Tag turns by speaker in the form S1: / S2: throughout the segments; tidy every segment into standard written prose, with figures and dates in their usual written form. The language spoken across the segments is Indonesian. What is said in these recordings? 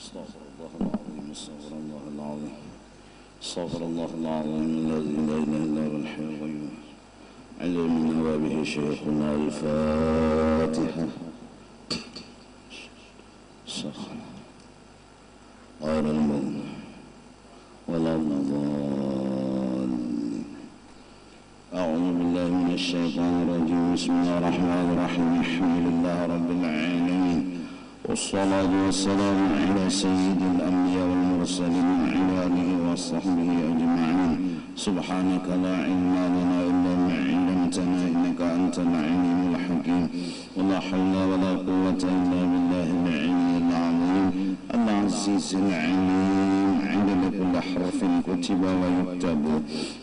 S1: استغفر الله العظيم استغفر الله العظيم استغفر الله العظيم الذي لا اله الا هو الحي القيوم علمنا به شيخنا الفاتحه غير المغضوب ولا الضالين. أعوذ بالله من الشيطان الرجيم. بسم الله الرحمن الرحيم. الحمد لله رب العالمين والصلاة والسلام على سيد الأنبياء والمرسلين وعلى آله وصحبه أجمعين. سبحانك لا علم لنا إلا ما علمتنا إنك أنت العليم الحكيم. ولا حول ولا قوة إلا بالله العلي العظيم العزيز العليم. عدد كل حرف كتب ويكتب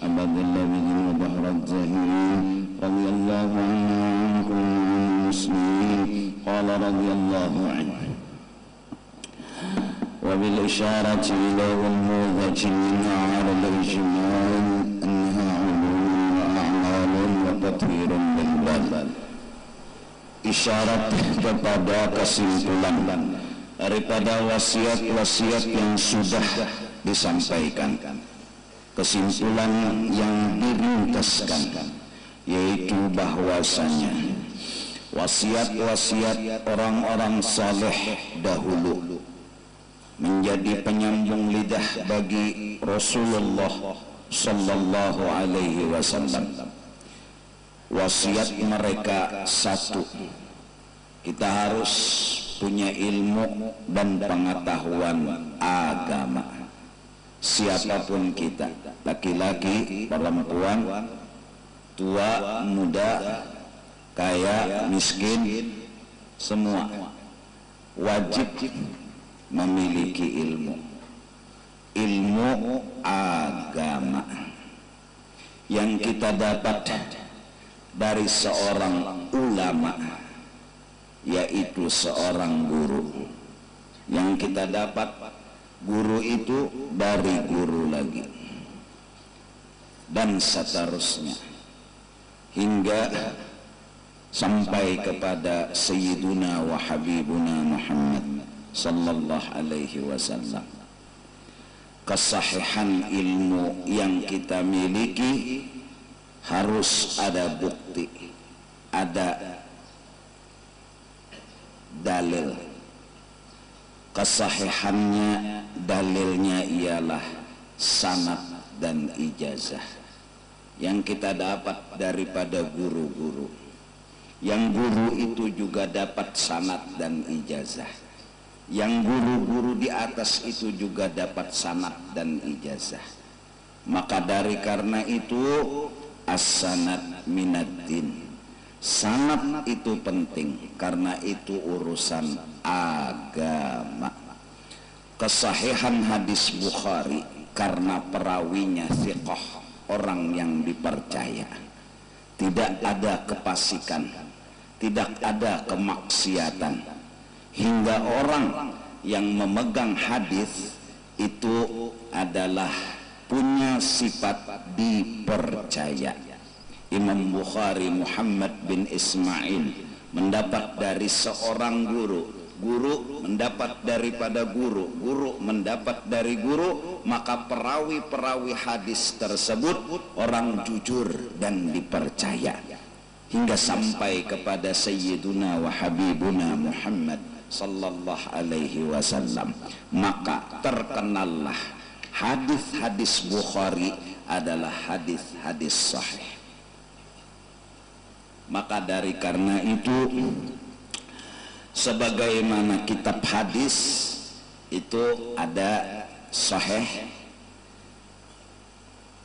S1: أبد الذين ظهر الزاهرين. رضي الله عنا وعنكم وعن المسلمين. قال رضي الله عنه وبالإشارة إلى الموضة منها على الإجمال أنها علوم وأعمال وتطهير للبال. Isyarat kepada kesimpulan daripada wasiat-wasiat yang sudah disampaikan, kesimpulan yang dirintaskan, yaitu bahwasanya wasiat-wasiat orang-orang saleh dahulu menjadi penyambung lidah bagi Rasulullah sallallahu alaihi wasallam. Wasiat mereka satu, kita harus punya ilmu dan pengetahuan agama. Siapapun kita, laki-laki, perempuan, tua, muda, kaya, miskin, semua wajib memiliki ilmu agama yang kita dapat dari seorang ulama, yaitu seorang guru. Yang kita dapat guru itu dari guru lagi, dan seterusnya hingga sampai kepada Sayyiduna wa Habibuna Muhammad sallallahu alaihi wasallam. Kesahihan ilmu yang kita miliki harus ada bukti, ada dalil. Kesahihannya, dalilnya ialah sanad dan ijazah yang kita dapat daripada guru-guru. Yang guru itu juga dapat sanad dan ijazah. Yang guru-guru di atas itu juga dapat sanad dan ijazah. Maka dari karena itu as-sanad minaddin. Sanad itu penting karena itu urusan agama. Kesahihan hadis Bukhari karena perawinya thiqah, orang yang dipercaya. Tidak ada kefasikan, tidak ada kemaksiatan, hingga orang yang memegang hadis itu adalah punya sifat dipercaya. Imam Bukhari Muhammad bin Ismail mendapat dari seorang guru, guru mendapat daripada guru, guru mendapat dari guru, maka perawi-perawi hadis tersebut orang jujur dan dipercaya hingga sampai kepada Sayyiduna wa Habibuna Muhammad sallallahu alaihi wasallam. Maka terkenallah hadis-hadis Bukhari adalah hadis-hadis sahih. Maka dari karena itu, sebagaimana kitab hadis itu ada sahih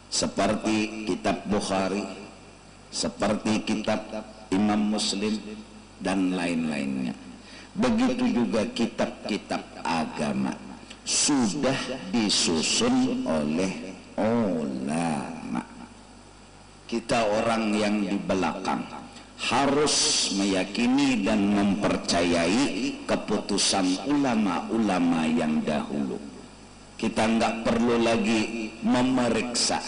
S1: seperti kitab Bukhari, seperti kitab Imam Muslim dan lain-lainnya. Begitu juga kitab-kitab agama sudah disusun oleh ulama. Kita orang yang di belakang harus meyakini dan mempercayai keputusan ulama-ulama yang dahulu. Kita nggak perlu lagi memeriksa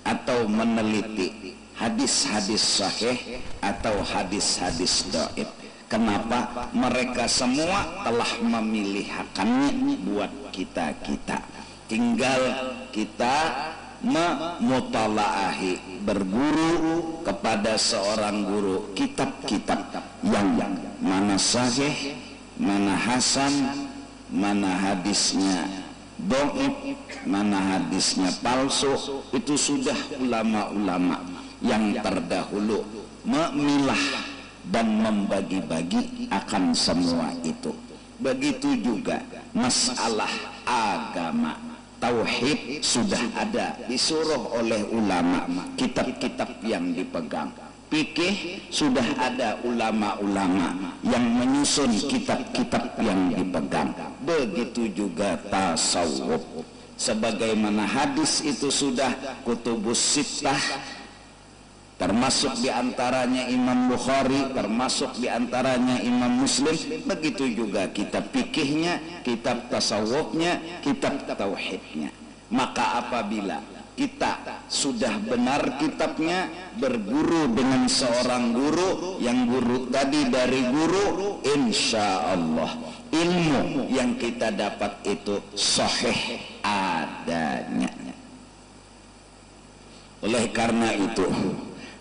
S1: atau meneliti hadis-hadis sahih atau hadis-hadis dhaif. Kenapa? Mereka semua telah memilihkannya buat kita-kita. Tinggal kita memutalaahi, berguru kepada seorang guru kitab-kitab yang mana sahih, mana hasan, mana hadisnya dhaif, mana hadisnya palsu. Itu sudah ulama-ulama yang terdahulu memilah dan membagi-bagi akan semua itu. Begitu juga masalah agama, tauhid sudah ada, disuruh oleh ulama, kitab-kitab yang dipegang. Fikih sudah ada ulama-ulama yang menyusun kitab-kitab yang dipegang. Begitu juga tasawuf, sebagaimana hadis itu sudah kutubus sittah, termasuk diantaranya Imam Bukhari, termasuk diantaranya Imam Muslim. Begitu juga kitab fikihnya, kitab tasawufnya, kitab tauhidnya. Maka apabila kita sudah benar kitabnya, berguru dengan seorang guru, yang guru tadi dari guru, insya Allah ilmu yang kita dapat itu sahih adanya. Oleh karena itu,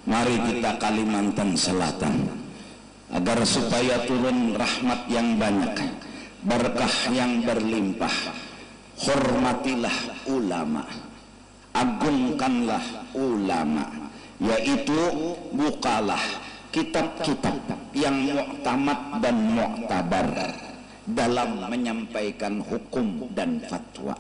S1: mari kita Kalimantan Selatan, agar supaya turun rahmat yang banyak, berkah yang berlimpah, hormatilah ulama, agungkanlah ulama, yaitu bukalah kitab-kitab yang muktamad dan muktabar dalam menyampaikan hukum dan fatwa.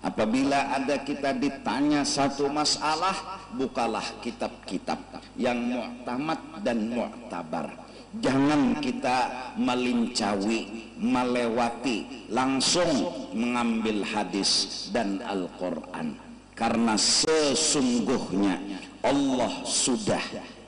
S1: Apabila ada kita ditanya satu masalah, bukalah kitab-kitab yang muktamad dan muktabar. Jangan kita melincawi, melewati, langsung mengambil hadis dan Al-Quran. Karena sesungguhnya Allah sudah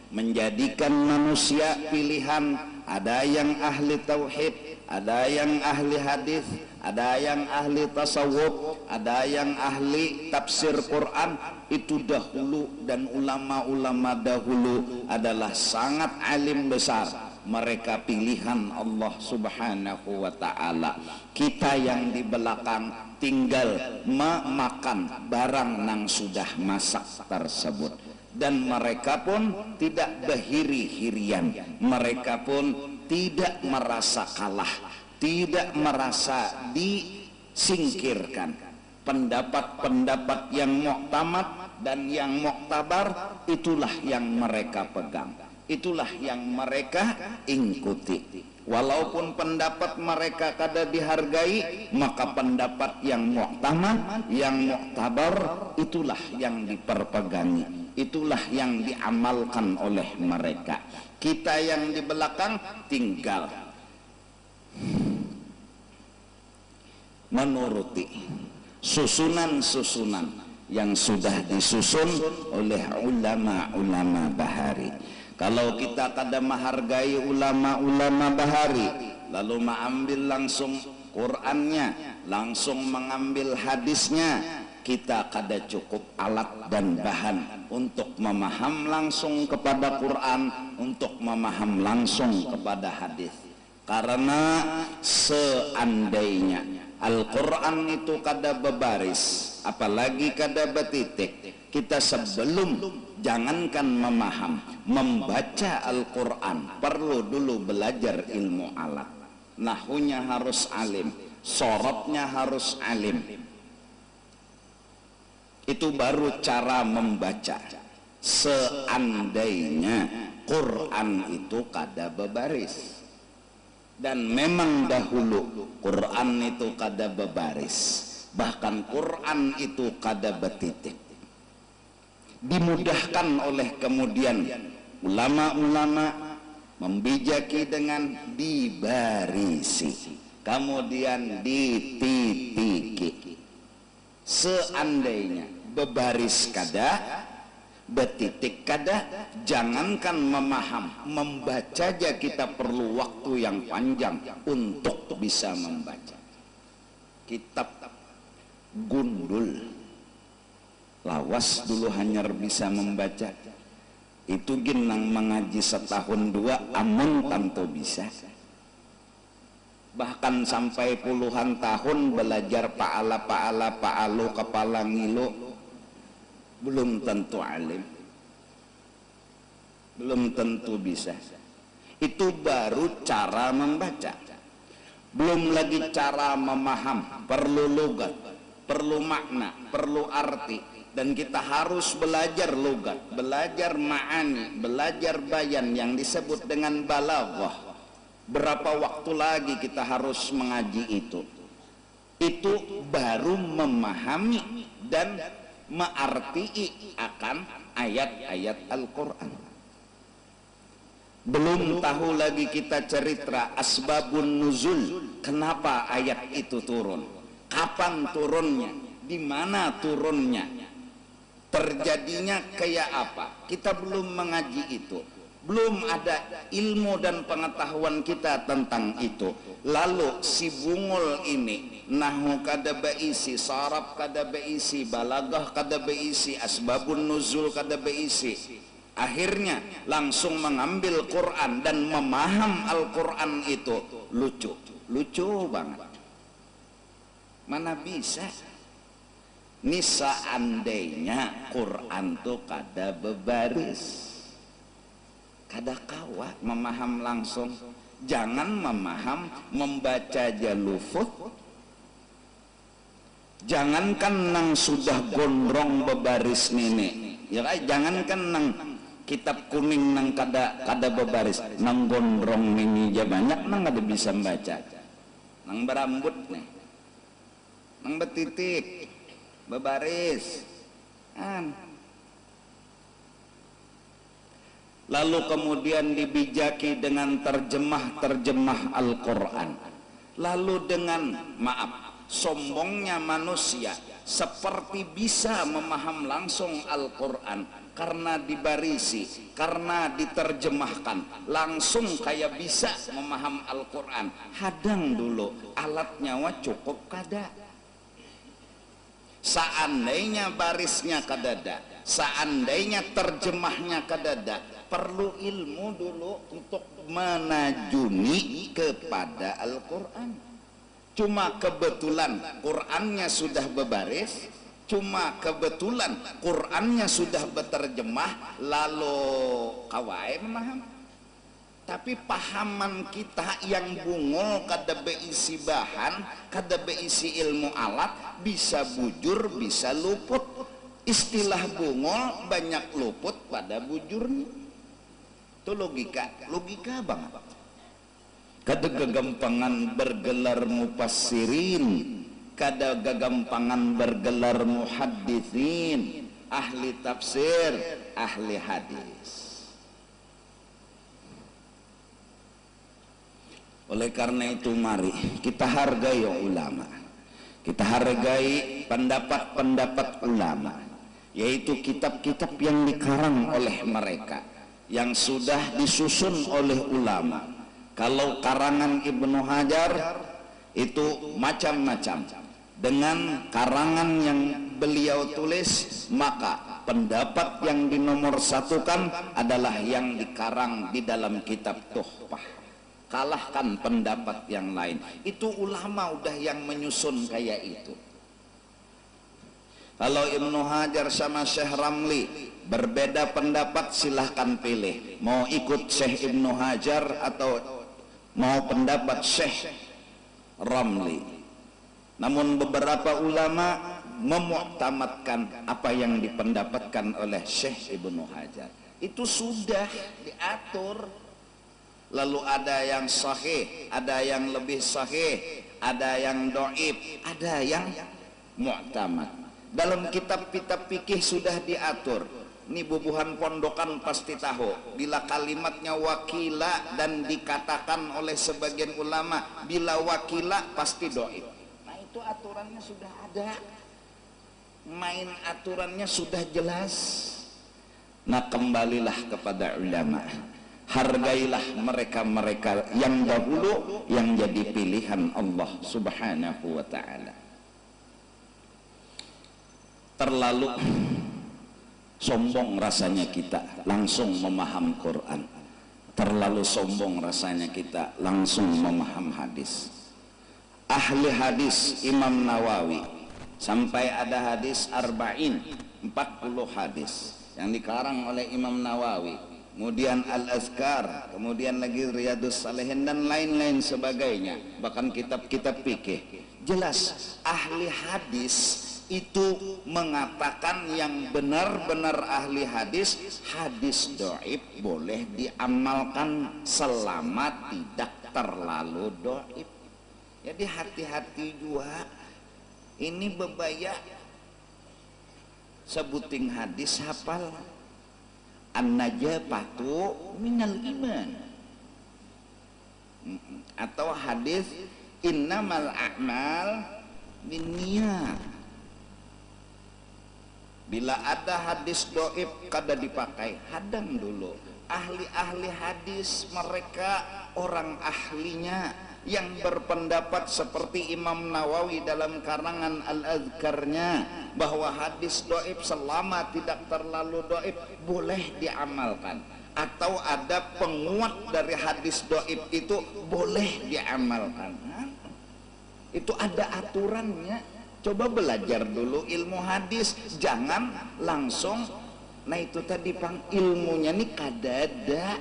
S1: menjadikan manusia pilihan. Ada yang ahli tauhid, ada yang ahli hadis, ada yang ahli tasawuf, ada yang ahli tafsir Quran. Itu dahulu, dan ulama-ulama dahulu adalah sangat alim besar. Mereka pilihan Allah subhanahu wa ta'ala. Kita yang di belakang tinggal memakan barang yang sudah masak tersebut. Dan mereka pun tidak berhiri-hirian, mereka pun tidak merasa kalah, tidak merasa disingkirkan. Pendapat-pendapat yang muktamad dan yang muktabar, itulah yang mereka pegang, itulah yang mereka ikuti. Walaupun pendapat mereka kada dihargai, maka pendapat yang muktamad, yang muktabar, itulah yang diperpegangi, itulah yang diamalkan oleh mereka. Kita yang di belakang tinggal menuruti susunan-susunan yang sudah disusun oleh ulama-ulama bahari. Kalau kita kada menghargai ulama-ulama bahari, lalu mengambil langsung Qur'annya, langsung mengambil hadisnya, kita kada cukup alat dan bahan untuk memaham langsung kepada Quran, untuk memaham langsung kepada hadis. Karena seandainya Al-Quran itu kada bebaris, apalagi kada betitik, kita sebelum jangankan memaham, membaca Al-Quran perlu dulu belajar ilmu alat. Nahunya harus alim, sorotnya harus alim. Itu baru cara membaca. Seandainya Quran itu kada bebaris, dan memang dahulu Quran itu kada bebaris, bahkan Quran itu kada betitik, dimudahkan oleh kemudian ulama-ulama membijaki dengan dibarisi, kemudian dititiki. Seandainya bebaris kada, betitik kada, jangankan memaham, membaca aja kita perlu waktu yang panjang untuk bisa membaca. Kitab gundul lawas dulu hanya bisa membaca, Itu ginang mengaji setahun dua amun tentu bisa. Bahkan sampai puluhan tahun belajar pa'alu kepala ngilu, belum tentu alim, belum tentu bisa. Itu baru cara membaca, belum lagi cara memaham. Perlu logat, perlu makna, perlu arti. Dan kita harus belajar logat, belajar ma'ani, belajar bayan yang disebut dengan balaghah. Berapa waktu lagi kita harus mengaji itu? Itu baru memahami dan mengartii akan ayat-ayat Al-Quran. Belum tahu lagi kita cerita asbabun nuzul, kenapa ayat itu turun, kapan turunnya, di mana turunnya, terjadinya kayak apa. Kita belum mengaji itu, belum ada ilmu dan pengetahuan kita tentang itu. Lalu si bungul ini nahwu kada beisi, saraf kada beisi, balaghah kada beisi, asbabun nuzul kada beisi. Akhirnya langsung mengambil Quran dan memaham Al-Quran itu lucu banget. Mana bisa? Ini seandainya Quran tuh kada bebaris, kada kawat memaham langsung. Jangan memaham, membaca aja lufut. Jangankan nang sudah gondrong bebaris nenek, ya kan? Jangankan nang kitab kuning nang kada bebaris, nang gondrong ini aja banyak nang kada bisa membaca. Nang berambut nih, nang betitik bebaris. Lalu kemudian dibijaki dengan terjemah Al-Quran. Lalu dengan sombongnya manusia seperti bisa memaham langsung Al-Quran karena dibarisi, karena diterjemahkan langsung kayak bisa memaham Al-Quran. Hadang dulu alatnya cukup kada. Seandainya barisnya kadada, seandainya terjemahnya kadada, perlu ilmu dulu untuk menajuni kepada Al-Quran. Cuma kebetulan Qurannya sudah bebaris, cuma kebetulan Qurannya sudah berterjemah, lalu kawai memaham. Tapi pahaman kita yang bungul kada beisi bahan, kada beisi ilmu alat, bisa bujur, bisa luput. Istilah bungul banyak luput pada bujurnya. Itu logika banget. Kada gagampangan bergelar mufassirin, kada gagampangan bergelar muhadditsin, ahli tafsir, ahli hadis. Oleh karena itu mari kita hargai ulama, kita hargai pendapat-pendapat ulama, yaitu kitab-kitab yang dikarang oleh mereka, yang sudah disusun oleh ulama. Kalau karangan Ibnu Hajar itu macam-macam, dengan karangan yang beliau tulis, maka pendapat yang dinomorsatukan adalah yang dikarang di dalam kitab Tuhfah. Kalahkan pendapat yang lain. Itu ulama udah yang menyusun kayak itu. Kalau Ibnu Hajar sama Syekh Ramli berbeda pendapat, silahkan pilih, mau ikut Syekh Ibnu Hajar atau mau pendapat Syekh Ramli. Namun beberapa ulama memuktamadkan apa yang dipendapatkan oleh Syekh Ibnu Hajar. Itu sudah diatur. Lalu ada yang sahih, ada yang lebih sahih, ada yang dhaif, ada yang mu'tamad. Dalam kitab-kitab fikih sudah diatur. Ini bubuhan pondokan pasti tahu. Bila kalimatnya wakila dan dikatakan oleh sebagian ulama bila wakila pasti dhaif. Nah itu aturannya sudah ada. Main aturannya sudah jelas. Nah kembalilah kepada ulama. Hargailah mereka-mereka yang dahulu yang jadi pilihan Allah Subhanahu wa ta'ala. Terlalu Sombong rasanya kita langsung memaham Quran, terlalu sombong rasanya kita langsung memaham hadis. Ahli hadis Imam Nawawi sampai ada hadis arba'in, 40 hadis yang dikarang oleh Imam Nawawi, kemudian Al-Azkar, kemudian lagi Riyadhus Shalihin dan lain-lain sebagainya, bahkan kitab-kitab fikih. Jelas ahli hadis itu mengatakan yang benar-benar ahli hadis, hadis dhaif boleh diamalkan selama tidak terlalu dhaif. Jadi hati-hati juga, ini bebaya sebuting hadis hafal. An-najafatu minal iman, atau hadis innamal a'mal binniyat. Bila ada hadis doib kada dipakai, hadang dulu. Ahli-ahli hadis mereka orang ahlinya yang berpendapat seperti Imam Nawawi dalam karangan Al-Azkarnya bahwa hadis doib selama tidak terlalu doib boleh diamalkan, atau ada penguat dari hadis doib itu boleh diamalkan. Itu ada aturannya. Coba belajar dulu ilmu hadis, jangan langsung. Nah itu tadi pang ilmunya nih kadada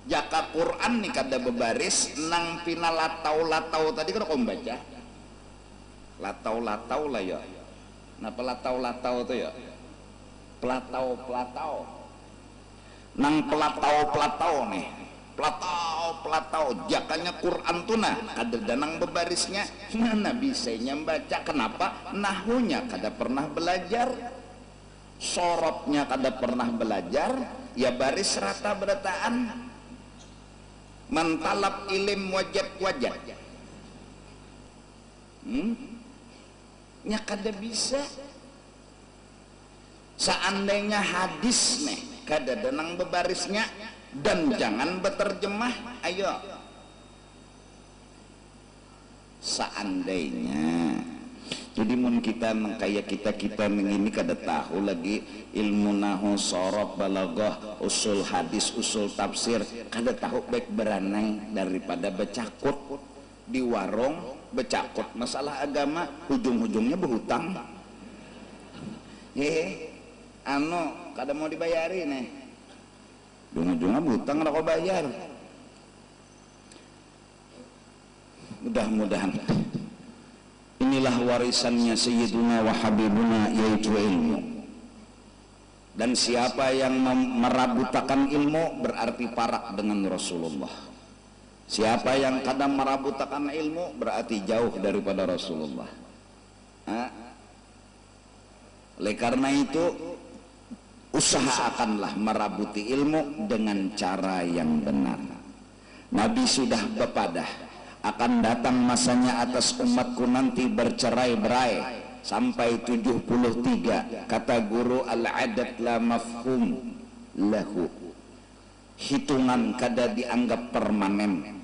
S1: jaka Quran nih kada bebaris nang pina latau tadi kan kau baca latau lah ya. Napa latau tuh ya? Pelatau nang pelatau nih, pelatau jakanya Quran tuh nah kada danang bebarisnya, mana bisanya membaca. Kenapa? Nahunya kada pernah belajar, sorotnya kada pernah belajar, ya baris rata berataan. Mentalab ilim wajad nya kada bisa. Seandainya hadis nih kada danang bebarisnya dan jangan berterjemah, ayo. Seandainya, jadi mun kita kayak kita ini kada tahu lagi ilmu nahu, sorof, balaghah, usul hadis, usul tafsir, kada tahu baik beranai daripada becakut di warung, becakut masalah agama, ujung-ujungnya berhutang. Kada mau dibayari nih, ujung-ujungnya berhutang lah kau bayar. Mudah-mudahan inilah warisannya Sayyiduna wa Habibuna, yaitu ilmu. Dan siapa yang merabutakan ilmu berarti parak dengan Rasulullah. Siapa yang kadang merabutakan ilmu berarti jauh daripada Rasulullah. Oleh karena itu usahakanlah merabuti ilmu dengan cara yang benar. Nabi sudah bepadah, akan datang masanya atas umatku nanti bercerai-berai sampai 73. Kata guru al-adat la mafhum lahu, hitungan kada dianggap permanen.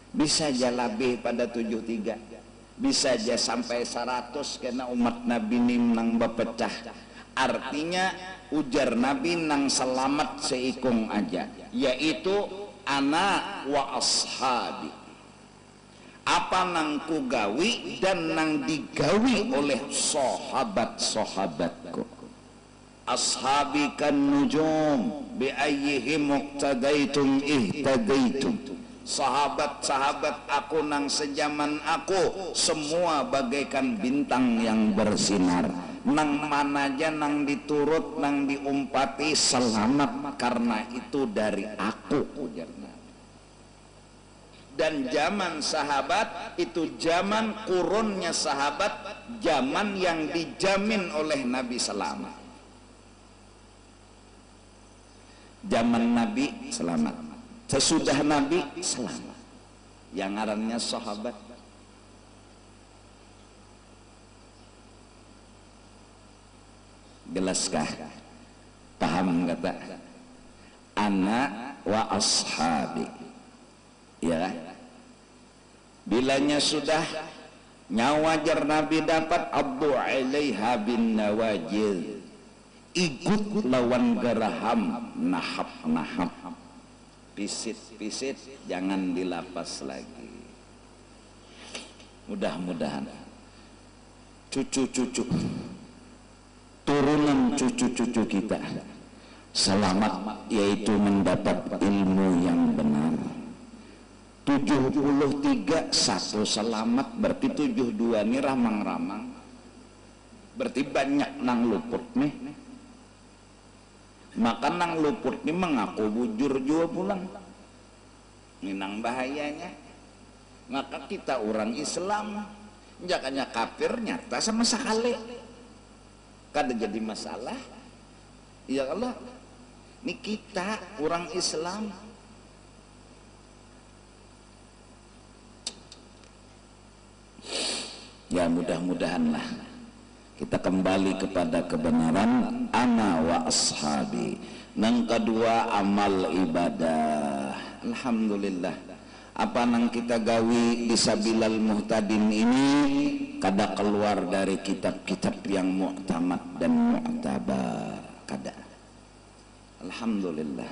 S1: Bisa aja lebih pada 73, bisa aja sampai 100 karena umat Nabi ini nang bepecah. Artinya ujar Nabi nang selamat seikung aja, yaitu ana wa ashabi, apa nang ku gawi dan nang digawi oleh sahabat-sahabatku. Ashabi kan nujum bi ayyihim muqtadaitum ihtadaitum. Sahabat-sahabat aku nang sejaman aku semua bagaikan bintang yang bersinar. Nang mana aja nang diturut, nang diumpati selamat, karena itu dari aku, ujarnya. Dan zaman sahabat itu zaman kurunnya sahabat, zaman yang dijamin oleh Nabi selamat. Zaman Nabi selamat, sesudah Nabi selamat, yang ngarannya sahabat. Jelaskah? Paham kata ana wa ashabi, ya. Bilanya sudah nyawajar Nabi dapat abdu alaiha bin nawajil, ikut lawan geraham, nahap, pisit, jangan dilapas lagi. Mudah-mudahan cucu-cucu, turunan cucu-cucu kita selamat, yaitu mendapat ilmu yang benar. 73 satu selamat, berarti 72 ini ramang-ramang, berarti banyak nang luput nih. Maka nang luput ini mengaku bujur juga pulang, ini nang bahayanya. Maka kita orang Islam jakanya kafir nyata sama sekali kada jadi masalah. Ya Allah, ini kita orang Islam. Ya mudah-mudahanlah kita kembali kepada kebenaran. Ana wa ashabi. Nang kedua amal ibadah. Alhamdulillah, apa nang kita gawi Bisabilal Muhtadin ini kada keluar dari kitab-kitab yang mu'tamad dan mu'tabar, kada. Alhamdulillah.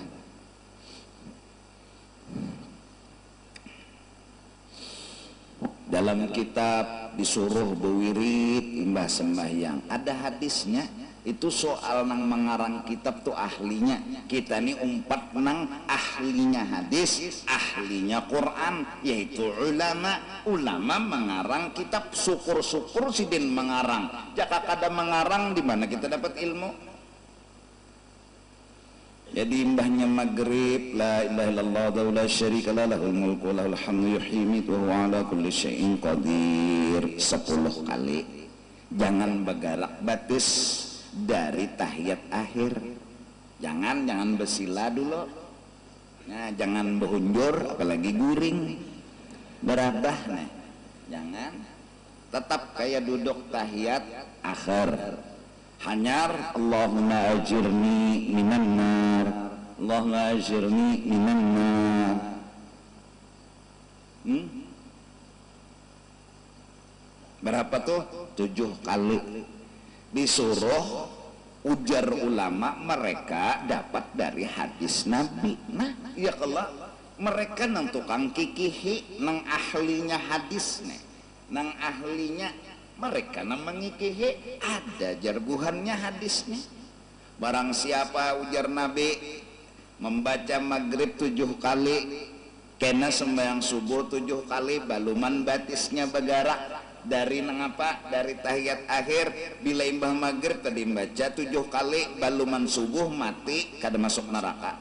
S1: Dalam kitab disuruh bewirid imbah sembahyang, ada hadisnya. Itu soal nang mengarang kitab tuh ahlinya. Kita nih umpat nang ahlinya hadis, ahlinya Quran, yaitu ulama. Ulama mengarang kitab, syukur-syukur sidin mengarang. Jaka kada mengarang, di mana kita dapat ilmu? Jadi imbahnya maghrib, la ilaha illallah wa la syarika lah, lahul mulku wa lahul hamdu yuhyi wa huwa ala kulli syai'in qadir 10 kali. Jangan begalak batis dari tahiyat akhir. Jangan besila dulu. Nah, jangan behunjur, apalagi guring. Berabah nih. Jangan. Tetap kayak duduk tahiyat akhir. Hanyar Allahumma ajirni minan nar, Allahumma ajirni minan nar. Berapa tuh? 7 kali. Disuruh ujar ulama, mereka dapat dari hadis Nabi. Nah, ya kalau mereka nang tukang kikihi, nang ahlinya hadis nih, nang ahlinya mereka nang mengikihi, ada jarguhannya hadisnya. Barang siapa ujar Nabi membaca maghrib 7 kali, kena sembahyang subuh 7 kali, baluman batisnya bergerak. Dari nangapa? Dari tahiyat akhir, bila imbah maghrib tadi membaca 7 kali, baluman subuh mati, kada masuk neraka.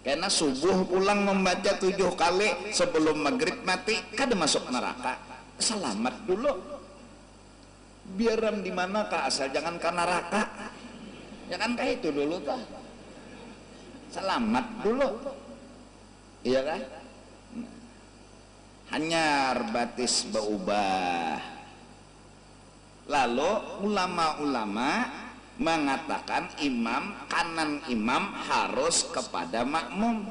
S1: Karena subuh pulang membaca 7 kali sebelum maghrib mati, kada masuk neraka. Selamat dulu. Biaran di mana kah, asal jangan ke neraka. Ya kan kayak itu dulu tuh. Selamat dulu. Iya kan? Hanyar batis berubah. Lalu ulama-ulama mengatakan imam, kanan imam harus kepada makmum.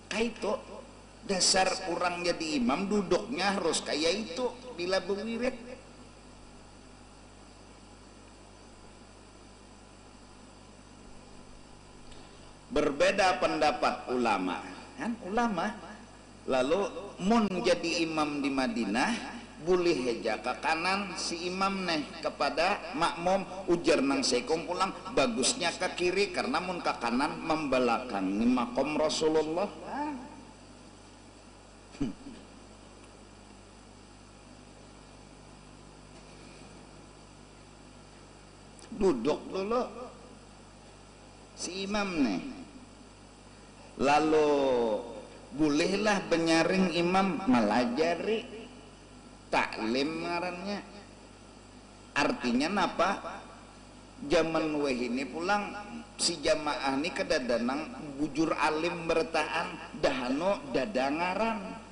S1: Kayak itu dasar orang jadi imam, duduknya harus kayak itu bila berwirid. Berbeda pendapat ulama, kan? Ulama lalu mun jadi imam di Madinah boleh heja ke kanan si imam neh kepada makmum, ujar nang sekong pulang bagusnya ke kiri karena mun ke kanan membelakangi makom Rasulullah. Duduk dulu si imam nih, lalu bolehlah penyaring imam melajari taklim ngarannya. Artinya napa? Zaman weh ini pulang si jamaah ini kedadanang bujur alim bertahan dahano dadangaran.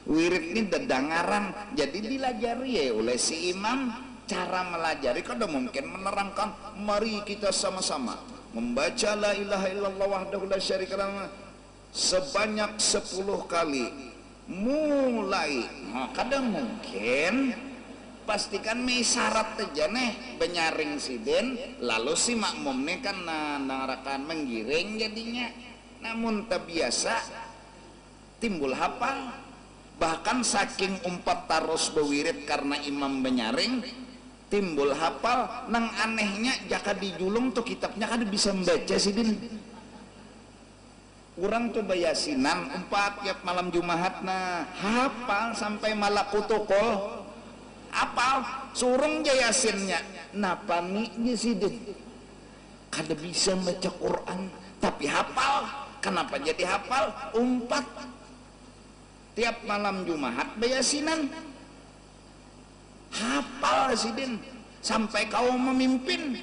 S1: Wirid ini dadangaran, jadi dilajari ya oleh si imam. Cara melajari kada mungkin menerangkan. Mari kita sama-sama membaca la ilaha illallah wahdahu la syarika lahu sebanyak 10 kali mulai. Nah, kadang mungkin
S2: pastikan me syarat aja nih benyaring siden lalu si makmum nih kan narakan menggiring jadinya, namun tak biasa timbul hafal, bahkan saking umpat taros bewirid karena imam benyaring timbul hafal. Nang anehnya jaka dijulung tuh kitabnya kan bisa membaca sidin. Kurang tuh bayasinan umpat tiap malam Jumahat nah hafal sampai malakutokol apal surung jayasinnya napani sidin kada bisa baca Quran tapi hafal. Kenapa jadi hafal? Umpat tiap malam Jumahat bayasinan hafal sidin sampai kau memimpin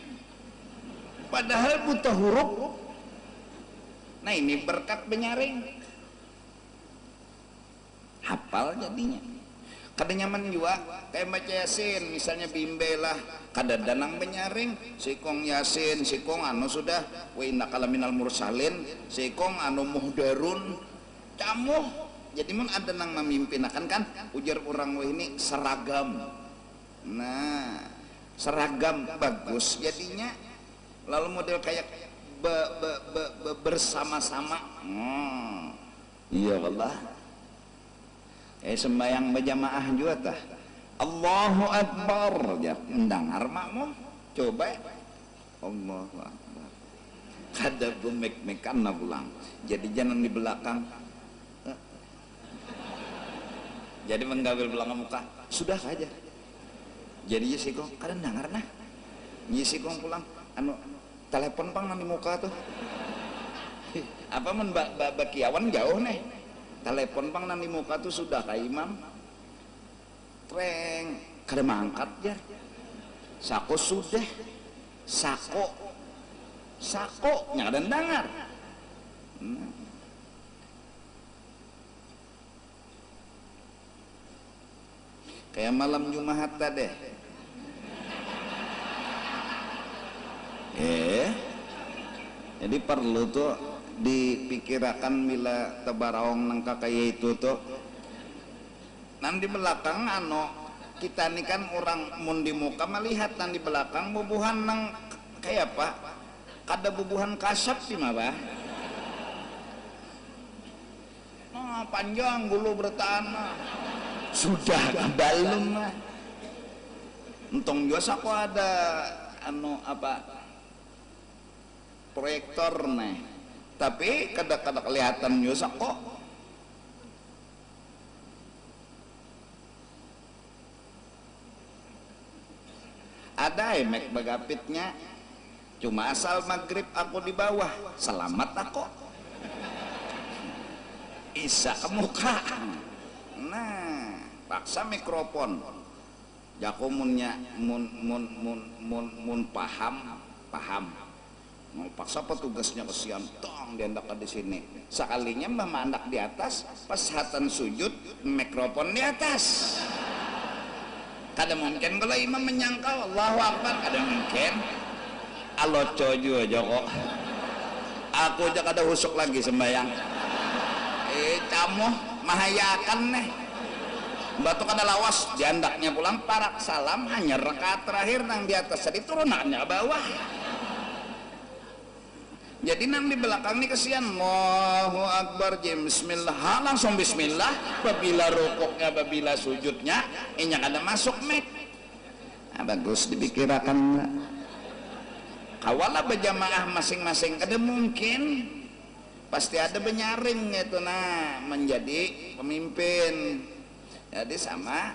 S2: padahal buta huruf. Nah ini berkat benyaring hafal jadinya. Kada nyaman juga kayak baca yasin misalnya bimbel lah kada danang benyaring sikong yasin sikong anu sudah wa innaka laminal mursalin sikong anu muhdarun camuh. Jadi mun ada nang memimpin akan kan ujar orang wah ini seragam. Nah seragam bagus jadinya lalu model kayak bersama-sama. Iya Allah. Sembayang berjamaah juga tah Allahu Akbar ya mendengar makmum coba Allahu Akbar kada bemek-mekan na pulang jadi jangan di belakang jadi menggambil belakang muka sudah saja jadi yisikong kada dengar nah yisikong pulang anu telepon pang di muka tuh apa men bakiawan jauh nih telepon pang nang di muka tuh sudah kayak imam treng kada mangkat ya sako sudah sako nya kada dengar. Kayak malam Jumahat tadi jadi perlu tuh dipikirkan bila tebaraong nangka kayak itu tuh nan di belakang anu kita nih kan orang mun di muka melihat nan di belakang bubuhan nang kayak apa kada bubuhan kasap sih mah bah panjang bulu bertanah sudah balum mah entong juga aku ada anu apa proyektor nih tapi kadang-kadang kelihatan juga kok ada emek bagapitnya cuma asal maghrib aku di bawah selamat aku isa ke muka. Nah paksa mikrofon jaku munnya mun paham mau paksa petugasnya kesian tong diendak di sini sekalinya memandak di atas pas hatan sujud mikrofon di atas kada mungkin kalau imam menyangkal Allahu Akbar kada mungkin aloco juga kok aku aja kada husuk lagi sembayang camuh mahayakan nih batu kada lawas jandaknya pulang parak salam hanya rakaat terakhir nang di atas jadi turunannya bawah. Jadi nang di belakang nih kesian Allahu Akbar jam bismillah langsung bismillah babila rukuknya babila sujudnya inya kada masuk mek. Nah, bagus dipikirkan kawalah berjamaah masing-masing kada mungkin pasti ada benyaring itu nah menjadi pemimpin jadi sama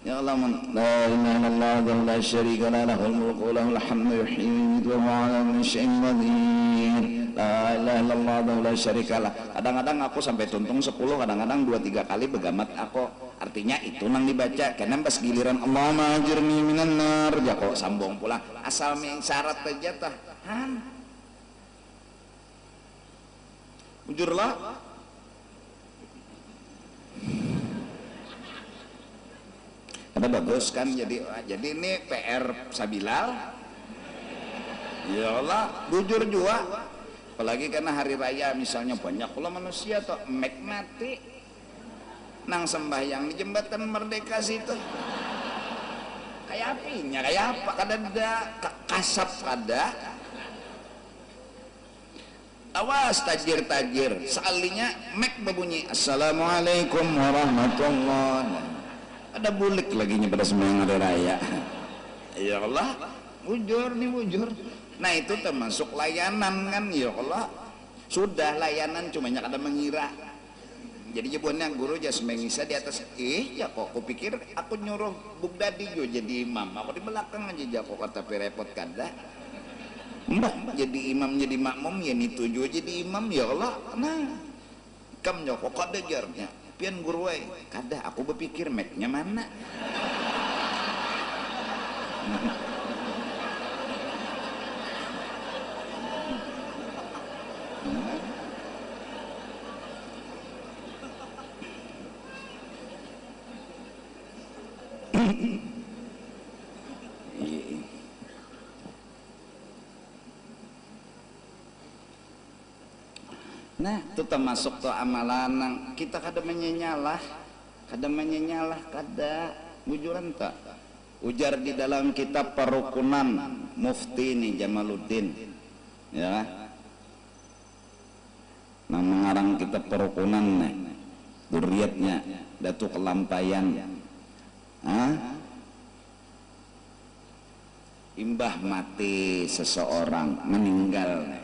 S2: ya Allah la ilaha illallah la syarika la lahul mulku wa lahul hamdu yuhyi wa yumiitu wa huwa ala kulli syai'in qadir la ilaha illallah la syarika lah. Kadang-kadang aku sampai tuntung 10 kadang-kadang 2-3 kali begamat aku artinya itu nang dibaca karena pas giliran Allahumma ajirni minan nar ya kok sambung pulang asal syarat aja tah ujurlah ada bagus kan jadi ini PR Sabilal ya Allah jujur juga apalagi karena hari raya misalnya banyak pula manusia tuh mek mati nang sembahyang di jembatan Merdeka situ kayak apinya kayak apa kada ada kasap kada. Awas tajir sekalinya mek berbunyi assalamualaikum warahmatullahi wabarakatuh, ada bulik lagi pada sembahyang hari raya. Ya Allah, bujur nih bujur. Nah itu termasuk layanan kan, ya Allah. Sudah layanan cumanya kada mengira. Jadi jebonnya guru jas mengisa di atas. Ya kok aku pikir aku nyuruh Bugdadi jo jadi imam. Aku di belakang aja kok kata repot kada. Mbak jadi imam jadi makmum ya itu jo jadi imam ya Allah. Nah, kam nyoko kada jarnya. Pian guru wae. Kada aku berpikir meknya mana. Nah itu termasuk tuh amalan yang kita kada menyenyalah kada bujuran tak ujar di dalam kitab Perukunan Mufti ini Jamaluddin ya, nah mengarang kitab Perukunan nih duriatnya Datuk Kelampayan. Imbah mati seseorang meninggal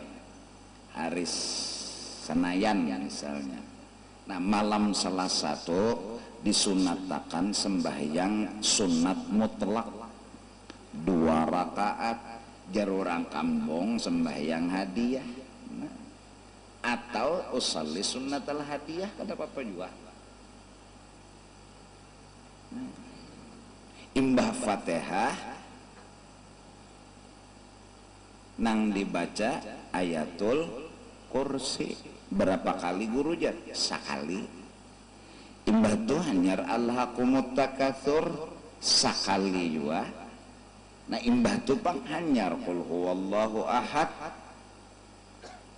S2: Haris Senayan misalnya. Nah malam Selasa tuh disunatakan sembahyang sunat mutlak 2 rakaat jarurang kambong sembahyang hadiah. Nah, atau usalli sunnatal hadiah kada apa-apa juga. Nah, imbah Fatihah nang dibaca ayatul kursi. Berapa kali guru jar? Sekali. Imbah tuh hanyar alhaqumut takatsur sekali juga. Nah imbah tuh pang hanyar qul huwallahu ahad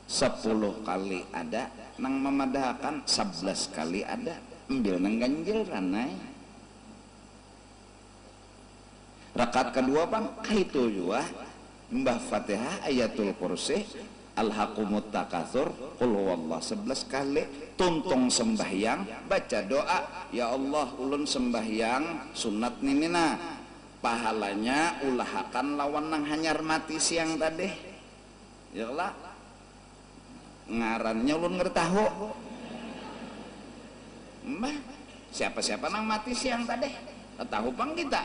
S2: 10 kali ada, nang memadahkan 11 kali ada, ambil nang ganjil ranai. Rakaat kedua pang itu juga imbah Fatihah ayatul kursi alhaqumut takatsur qul huwallah 11 kali, tuntung sembahyang baca doa ya Allah ulun sembahyang sunat ninina pahalanya ulahakan lawan nang hanyar mati siang tadi ya Allah ngarannya ulun ngertahu mbah siapa-siapa nang mati siang tadi tahu pang kita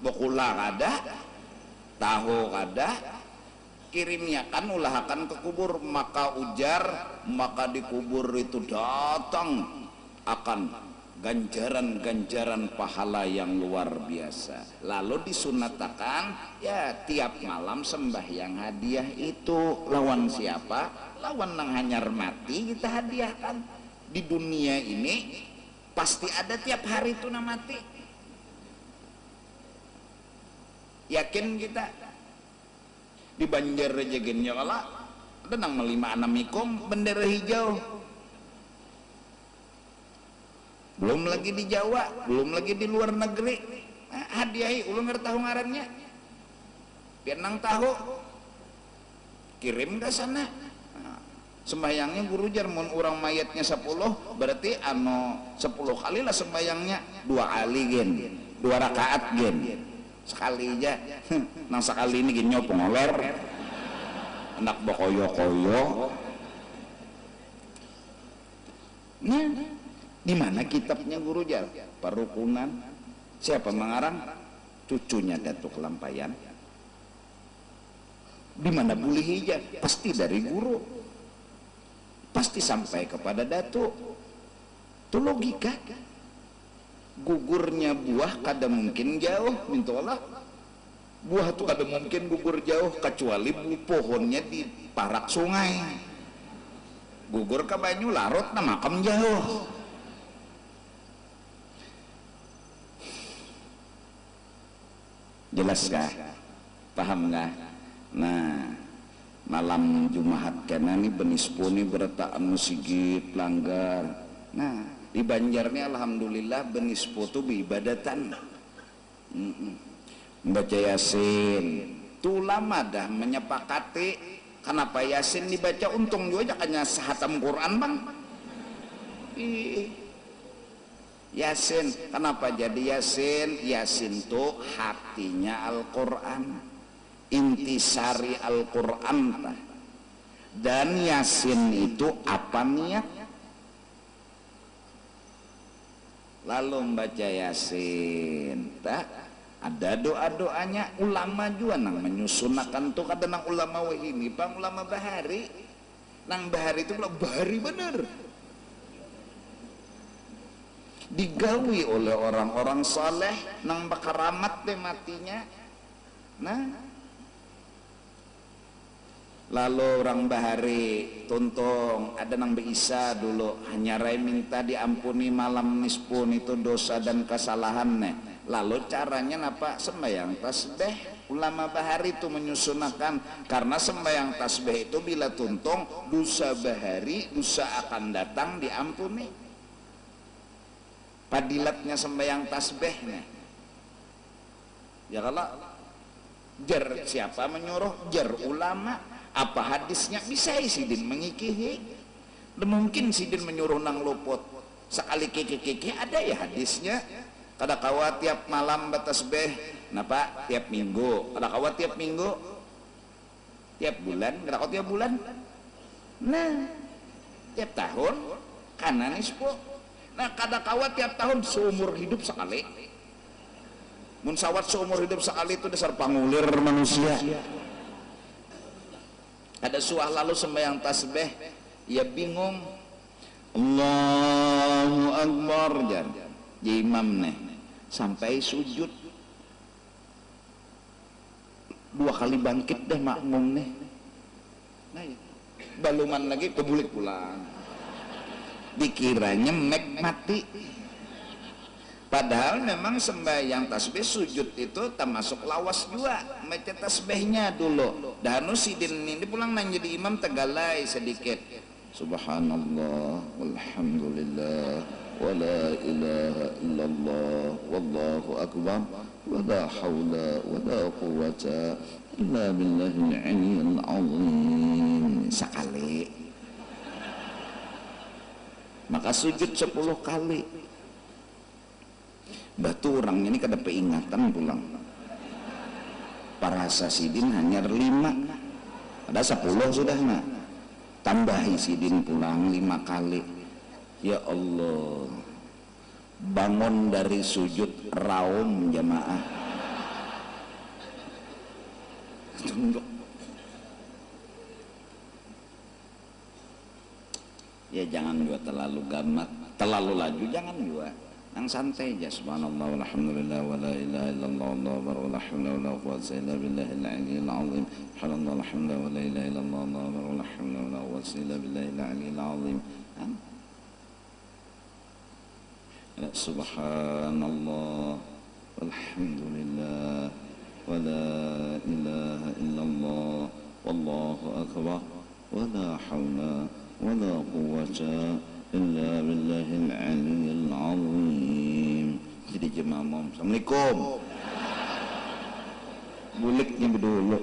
S2: bokula kada tahu kada kirimnya kan ulahakan ke kubur maka ujar maka di kubur itu datang akan ganjaran-ganjaran pahala yang luar biasa. Lalu disunatakan ya tiap malam sembahyang hadiah itu lawan siapa? Lawan nang hanyar mati kita hadiahkan. Di dunia ini pasti ada tiap hari itu nang mati. Yakin kita? Di Banjar rejegennya kala ada nang melima anamikom bendera hijau, belum lagi di Jawa, belum lagi di luar negeri. Hadiahi ulun ngertahu ngarannya biar nang tahu kirim ke sana. Sembayangnya guru jar mun urang mayatnya 10 berarti 10 kali lah sembayangnya 2 kali gen 2 rakaat gen sekali aja nang sekali ini gini pengoler anak bokoyo-koyo. Nah di mana kitabnya guru jar Perukunan siapa mengarang? Cucunya Datuk Kelampayan. Di mana boleh hijab? Pasti dari guru, pasti sampai kepada Datuk. Itu logika. Gugurnya buah kada mungkin jauh minta Allah. Buah itu kada mungkin gugur jauh kecuali pohonnya di parak sungai. Gugur ke banyu larut na makam jauh. Jelas kah? Paham kah? Nah malam Jumat kena nih benispuni berata anu sigit langgar. Nah di Banjar nih alhamdulillah benispo tu beribadatan. membaca Yasin. Tuh ulama dah menyepakati kenapa Yasin dibaca, untung juga hanya sehatam Quran bang. Yasin, kenapa jadi Yasin? Yasin tuh hatinya Al-Quran, intisari Al-Quran. Dan Yasin itu apa niat? Lalu membaca Yasin, ada doa-doanya. Ulama juga nang menyusunakan tuh, kata nang ulama ini bang, ulama bahari. Nang bahari itu bahari bener, digawi oleh orang-orang saleh nang bakaramat deh matinya. Nah, lalu orang bahari tuntung ada nang Isa dulu hanya rai minta diampuni malam nispun itu dosa dan kesalahannya. Lalu caranya napa? Sembahyang tasbih. Ulama bahari itu menyusunakan, karena sembahyang tasbih itu bila tuntung dosa bahari, dosa akan datang diampuni. Padilatnya sembahyang tasbihnya. Ya kalau jar siapa menyuruh? Jar ulama. Apa hadisnya? Bisa sidin mengikihi. Mungkin sidin menyuruh nang luput. Sekali kiki-kiki ada ya hadisnya. Kada kawa tiap malam batasbih. Napa? Tiap minggu. Kada kawa tiap minggu. Tiap bulan. Kada kawa tiap bulan. Nah, tiap tahun kanan ispo. Nah, kada kawa tiap tahun seumur hidup sekali. Mun sawat seumur hidup sekali itu dasar pangulir manusia. Ada suah lalu sembahyang tasbih, ya bingung. Allahu Akbar jar. Ya imam nih sampai sujud 2 kali bangkit deh makmum nih. Nah, baluman lagi kebulik pulang. Dikiranya mek mati, padahal memang sembahyang tasbih sujud itu termasuk lawas juga, baca tasbihnya dulu. Danu sidin ini pulang nang jadi imam tegalai sedikit, subhanallah walhamdulillah wala ilaha illallah wallahu akbar wala hawla wala quwwata illa billahil aliyyil azim sekali. Maka sujud 10 kali. Batu orang ini kada peingatan pulang. Para sasidin hanya 5. Ada 10 sudah nak. Tambahi sidin pulang 5 kali. Ya Allah. Bangun dari sujud raum jamaah. Tunduk. Ya jangan juga terlalu gamat, terlalu laju jangan juga. Yang santai aja, subhanallah walhamdulillah wala ilaha illallah wallahu akbar wala haula wala quwwata illa billahil aliyyil azim. Subhanallah walhamdulillah wala ilaha illallah wallahu akbar wala haula wala quwwata illa billahil aliyyil azim. Subhanallah walhamdulillah wala ilaha illallah wallahu akbar wala haula wala quwwata illa billahil aliyyil azim. Jadi jemaah mohon assalamualaikum. Buliknya dulu.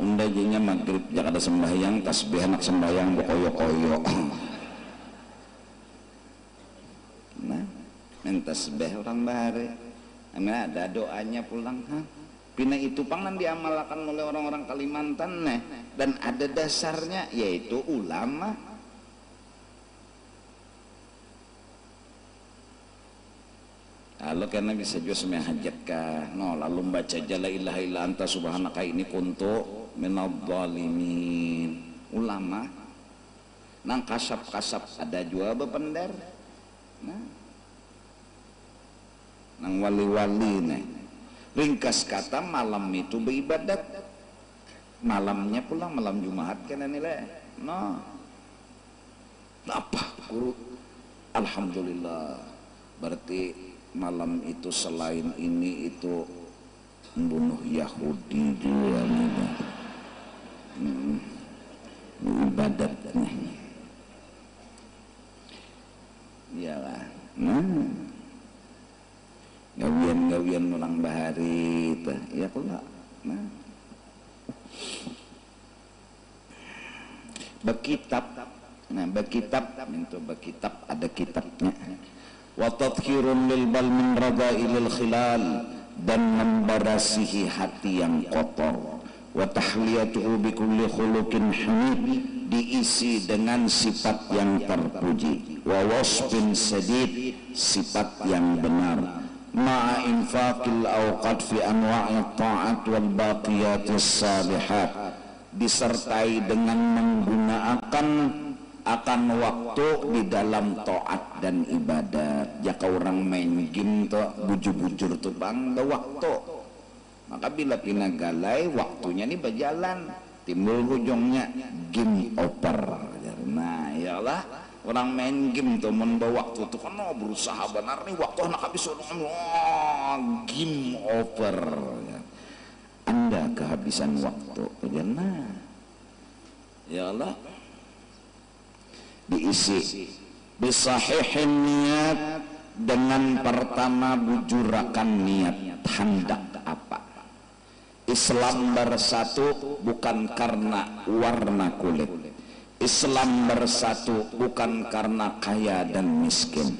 S2: Undajinya maghrib jangan ada sembahyang tasbih anak sembahyang bokoyo-koyo. Nah, mentasbih orang bahari. Nah, ada doanya pulang ha. Pina itu pangan diamalkan oleh orang-orang Kalimantan nih, dan ada dasarnya yaitu ulama. Lalu karena bisa juga semua hajat kah, no, lalu baca la ilaha illa anta subhanaka ini kuntu minadh-dhalimin. Ulama nang kasap-kasap ada juga bependar. Nah, nang wali-wali nih. Ringkas kata malam itu beribadat, malamnya pulang malam Jumat kan nilai. No, apa guru? Alhamdulillah. Berarti malam itu selain ini itu membunuh Yahudi juga nih. Ibadatnya. Iyalah. gawian-gawian orang bahari teh ya kula. Nah bekitab, bekitab ada kitabnya. Wa tadhkirun lil bal min radailil khilal, dan membarasihi hati yang kotor. Wa tahliyatuhu bi kulli khuluqin hamid, diisi dengan sifat yang terpuji. Wa wasfin sadid, sifat yang benar. Ma'a infaqil awqat fi anwa'i ta'at wal baqiyatis salihat, disertai dengan menggunakan akan waktu di dalam taat dan ibadat. Jika orang main game tuh bujur-bujur tuh bang ada waktu, maka bila pina galai waktunya ini berjalan, timbul ujungnya game over. Nah yalah orang main game tuh membawa waktu tuh kan berusaha benar nih waktu anak habis game over. Anda kehabisan waktu, nah ya Allah diisi bisahihin niat, dengan pertama bujurakan niat hendak apa. Islam bersatu bukan karena warna kulit, Islam bersatu bukan karena kaya dan miskin,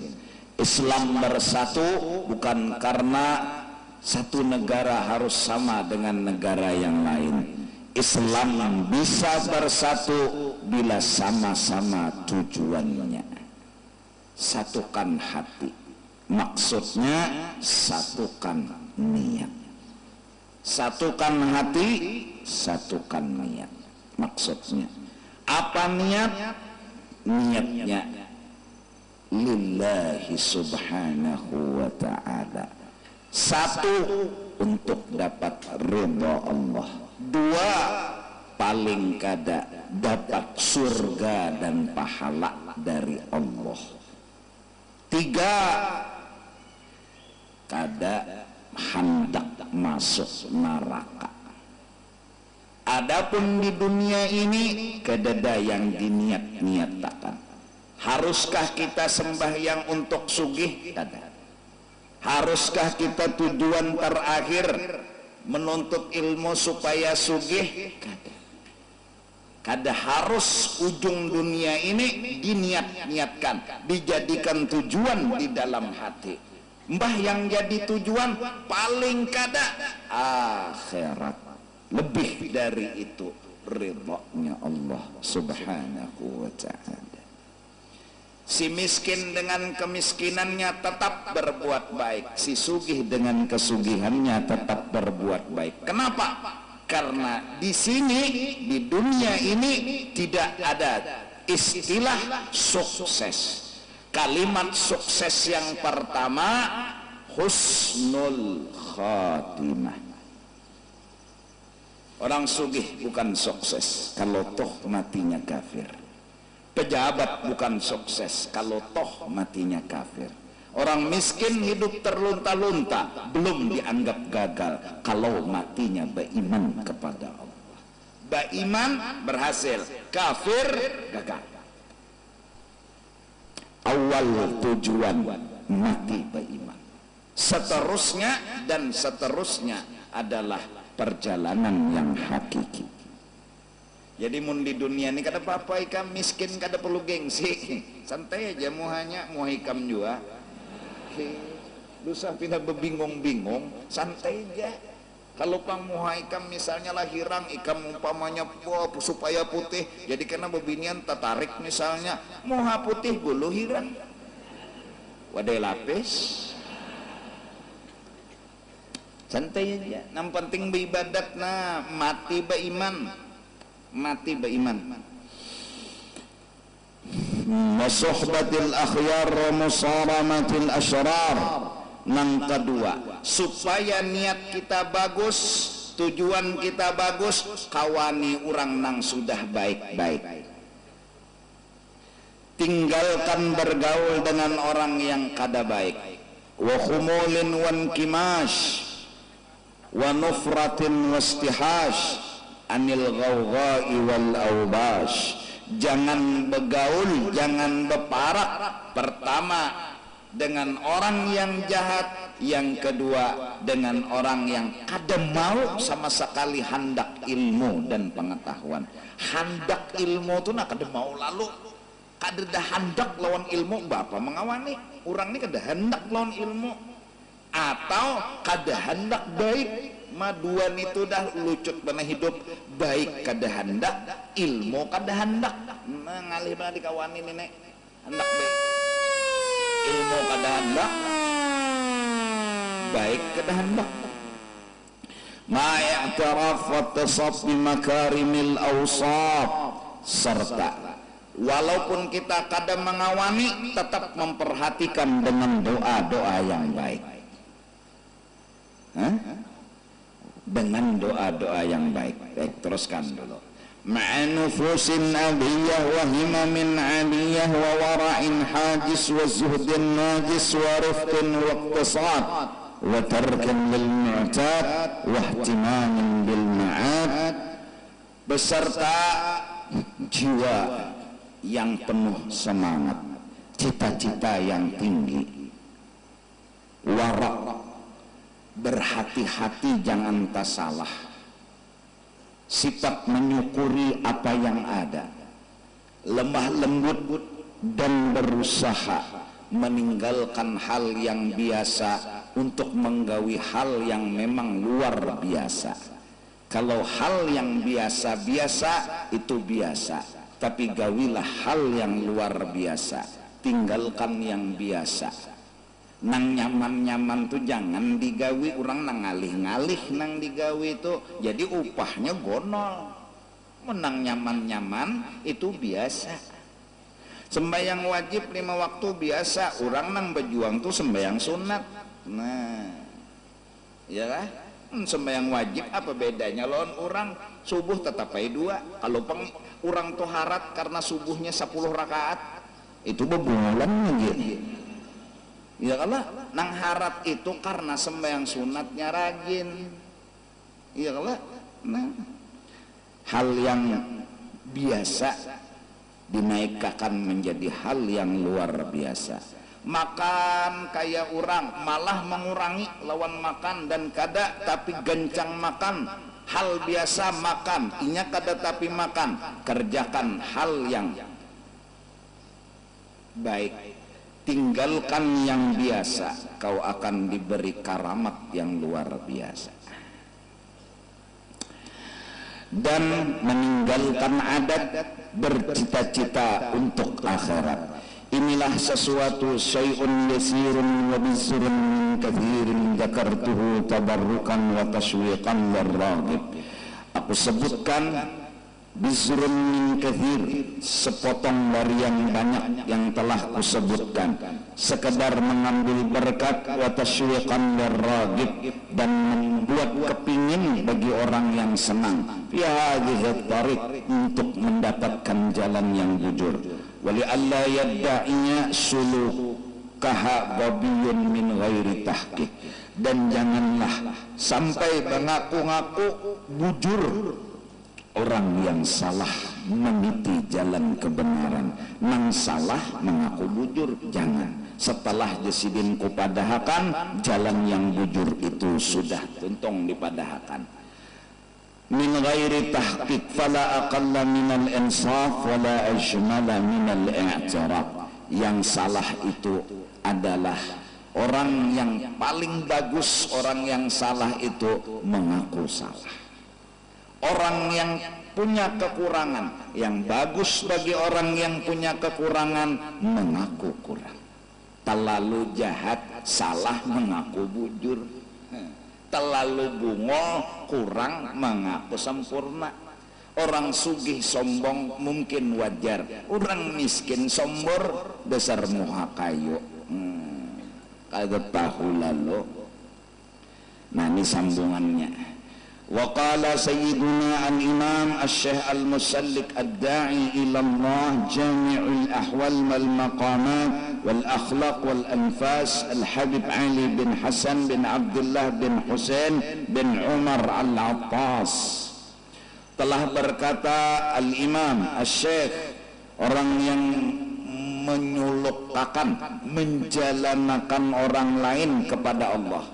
S2: Islam bersatu bukan karena satu negara harus sama dengan negara yang lain. Islam bisa bersatu bila sama-sama tujuannya. Satukan hati, maksudnya satukan niat. Satukan hati, satukan niat, maksudnya apa niat? Niatnya lillahi subhanahu wa ta'ala. Satu, untuk dapat ridha Allah. Dua, paling kada dapat surga dan pahala dari Allah. Tiga, kada hendak masuk neraka. Adapun di dunia ini kedada yang diniat-niatakan. Haruskah kita sembahyang untuk sugih? Kada. Haruskah kita tujuan terakhir menuntut ilmu supaya sugih? Kada. Kada harus ujung dunia ini diniat-niatkan, dijadikan tujuan di dalam hati. Mbah yang jadi tujuan paling kada akhirat. Lebih dari itu ridhanya Allah subhanahu wa ta'ala. Si miskin dengan kemiskinannya tetap berbuat baik, si sugih dengan kesugihannya tetap berbuat baik. Kenapa? Karena di sini di dunia ini tidak ada istilah sukses. Kalimat sukses yang pertama husnul khatimah. Orang sugih bukan sukses kalau toh matinya kafir. Pejabat bukan sukses kalau toh matinya kafir. Orang miskin hidup terlunta-lunta belum dianggap gagal kalau matinya beriman kepada Allah. Beriman berhasil, kafir gagal. Awal tujuan mati beriman. Seterusnya dan seterusnya adalah perjalanan yang hakiki. Jadi mun di dunia ini kada apa-apa ikam miskin, kada perlu gengsi, santai aja muhanya muah ikam juga. Dosa pindah bebingung-bingung, santai aja. Kalau pang muah ikam misalnya lahirang ikam umpamanya supaya putih, jadi kena bebinian tertarik misalnya muah putih bulu hirang, wadai lapis. Santai aja. Yang penting beribadat nah mati beriman. Mati beriman. Masuhbatil akhyar musaramatil asyrar. Yang kedua, supaya niat kita bagus, tujuan kita bagus, kawani orang nang sudah baik-baik. Tinggalkan bergaul dengan orang yang kada baik. Wa khumulin wan kimash wa nufratin wastihash anil ghawgha'i wal awbash. Jangan bergaul, jangan berparak pertama dengan orang yang jahat, yang kedua dengan orang yang kada mau sama sekali hendak ilmu dan pengetahuan. Hendak ilmu tu nak kada mau lalu kada dah hendak lawan ilmu, bapa mengawani orang ni kada hendak lawan ilmu atau kada hendak baik. Maduan itu dah lucut bana hidup, baik kada hendak, ilmu kada hendak. Ngalih bana dikawani nenek hendak baik, ilmu kada hendak, baik kada hendak. Ma ya'taraf wa tasaffi makarimil awsaf, serta walaupun kita kada mengawani tetap memperhatikan dengan doa-doa yang baik. Dengan doa-doa yang baik. Baik, teruskan dulu. Ma'a nufusin abiyah wa himamin aliyah wa wara'in hajis wa zuhdin najis wa rifqin wa iqtisad wa tarkan lil mu'tad wa ihtimamin bil ma'ad, beserta jiwa yang penuh semangat, cita-cita yang tinggi, wara', berhati-hati jangan tak salah, sifat menyukuri apa yang ada, lemah lembut dan berusaha meninggalkan hal yang biasa untuk menggawi hal yang memang luar biasa. Kalau hal yang biasa-biasa itu biasa, tapi gawilah hal yang luar biasa, tinggalkan yang biasa. Nang nyaman-nyaman tuh jangan digawi, orang nang ngalih-ngalih nang digawi itu jadi upahnya gonol. Menang nyaman-nyaman itu biasa. Sembayang wajib 5 waktu biasa, orang nang berjuang tuh sembayang sunat. Nah, ya lah, sembayang wajib apa bedanya lawan orang subuh tetap aja 2. Kalau orang tuh harat karena subuhnya 10 rakaat itu bebulan gitu. Ya kalau nang harat itu karena sembahyang sunatnya rajin. Ya kalau nah, hal yang biasa dinaikkan menjadi hal yang luar biasa. Makan kayak orang malah mengurangi lawan makan dan kada tapi gencang makan. Hal biasa makan, inya kada tapi makan. Kerjakan hal yang baik, tinggalkan yang biasa, kau akan diberi karamat yang luar biasa. Dan meninggalkan adat, bercita-cita untuk akhirat. Inilah sesuatu syai'un yasirun wa bizurun min kathirin dzakartuhu tabarrukan wa tashwiqan lirraghib. Aku sebutkan bizrun min kathir, sepotong dari yang banyak yang telah kusebutkan, sekedar mengambil berkat wa tasywiqan lirraghib, dan membuat kepingin bagi orang yang senang fi hadhihi tariq, untuk mendapatkan jalan yang jujur. Wali alla yadda'inya sulukaha ghabiyun min ghairi tahqiq, dan janganlah sampai mengaku-ngaku bujur orang yang salah meniti jalan kebenaran. Nang salah mengaku bujur, jangan. Setelah jasidin kupadahakan, jalan yang bujur itu sudah tuntung dipadahakan. Min ghairi tahqiq fala aqalla minal insaf wala ajmala minal i'tiraf. Yang salah itu adalah orang yang paling bagus, orang yang salah itu mengaku salah. Orang yang punya kekurangan, yang bagus bagi orang yang punya kekurangan mengaku kurang. Terlalu jahat, salah mengaku bujur. Terlalu bungol, kurang mengaku sempurna. Orang sugih sombong mungkin wajar, orang miskin sombor dasar muha kayu. Kada tahu lalu. Nah, ini sambungannya. وقال سيدنا الإمام الشيخ المسلك الداعي إلى الله جامع الأحوال والمقامات والأخلاق والأنفاس الحبيب علي بن حسن بن عبد الله بن حسين بن عمر العطاس telah berkata Al-Imam Al-Syekh, orang yang menyulukkan, menjalanakan orang lain kepada Allah,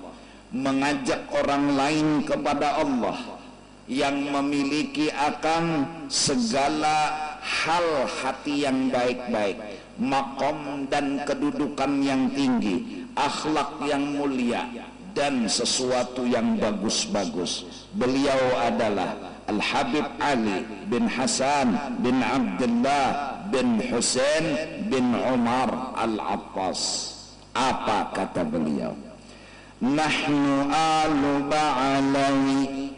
S2: mengajak orang lain kepada Allah, yang memiliki akan segala hal hati yang baik-baik, makom dan kedudukan yang tinggi, akhlak yang mulia, dan sesuatu yang bagus-bagus. Beliau adalah Al-Habib Ali bin Hasan bin Abdullah bin Husain bin Umar Al-Abbas. Apa kata beliau? Nahnu alu ba'alawi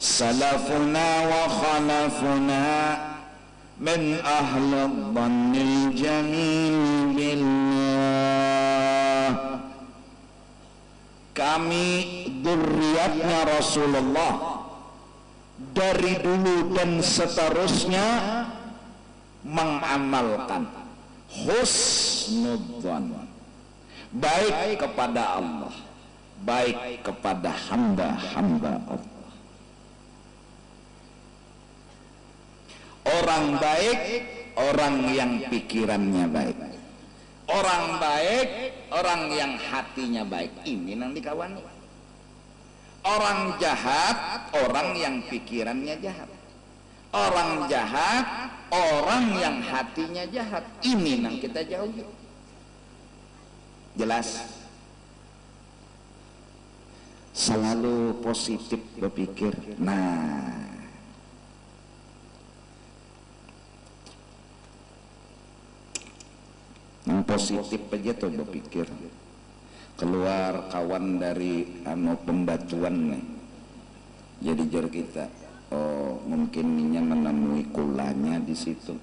S2: salafuna wa khalafuna min ahli dhannil jamil billah. Kami dzurriyyatnya Rasulullah dari dulu dan seterusnya mengamalkan husnudzan, baik kepada Allah, baik kepada hamba-hamba Allah. Orang baik, orang yang pikirannya baik. Orang baik, orang yang hatinya baik. Ini nanti kawan. Orang jahat, orang yang pikirannya jahat. Orang jahat, orang yang hatinya jahat. Ini yang kita jauhi. Jelas? Selalu positif berpikir. Nah, yang positif aja tuh berpikir. Keluar kawan dari pembatuan nih, jadi jar kita, oh mungkin ninya menemui kulanya di situ,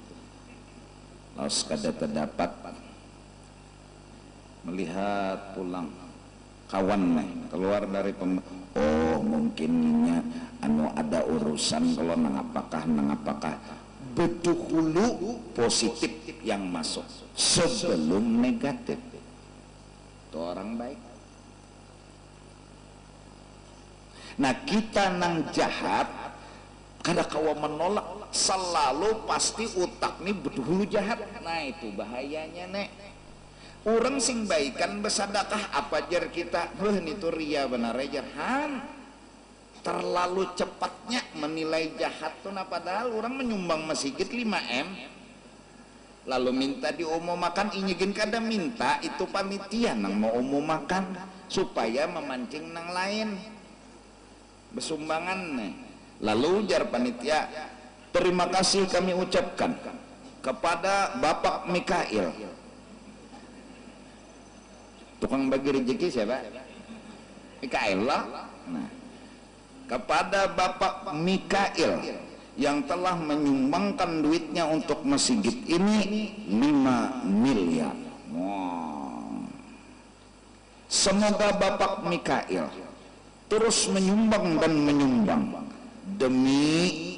S2: lalu kada terdapat melihat pulang kawan nih keluar dari oh mungkin ninya ada urusan kalau nangapakah betul hulu positif yang masuk sebelum negatif. Itu orang baik. Nah kita nang jahat kada kawa menolak, selalu pasti utak nih betul jahat. Nah itu bahayanya nek. Orang sing baikan bersadakah apa jar kita, itu ria benar aja. Terlalu cepatnya menilai jahat tuh, nah padahal orang menyumbang masjid 5M lalu minta diumumakan, inyegin kada minta itu panitia nang mau umumakan supaya memancing nang lain bersumbangan nih. Lalu jar panitia, terima kasih kami ucapkan kepada Bapak Mikail, tukang bagi rezeki siapa? Mikail lah. Nah, kepada Bapak Mikail yang telah menyumbangkan duitnya untuk masjid ini 5 miliar. Wow. Semoga Bapak Mikail terus menyumbang dan menyumbang demi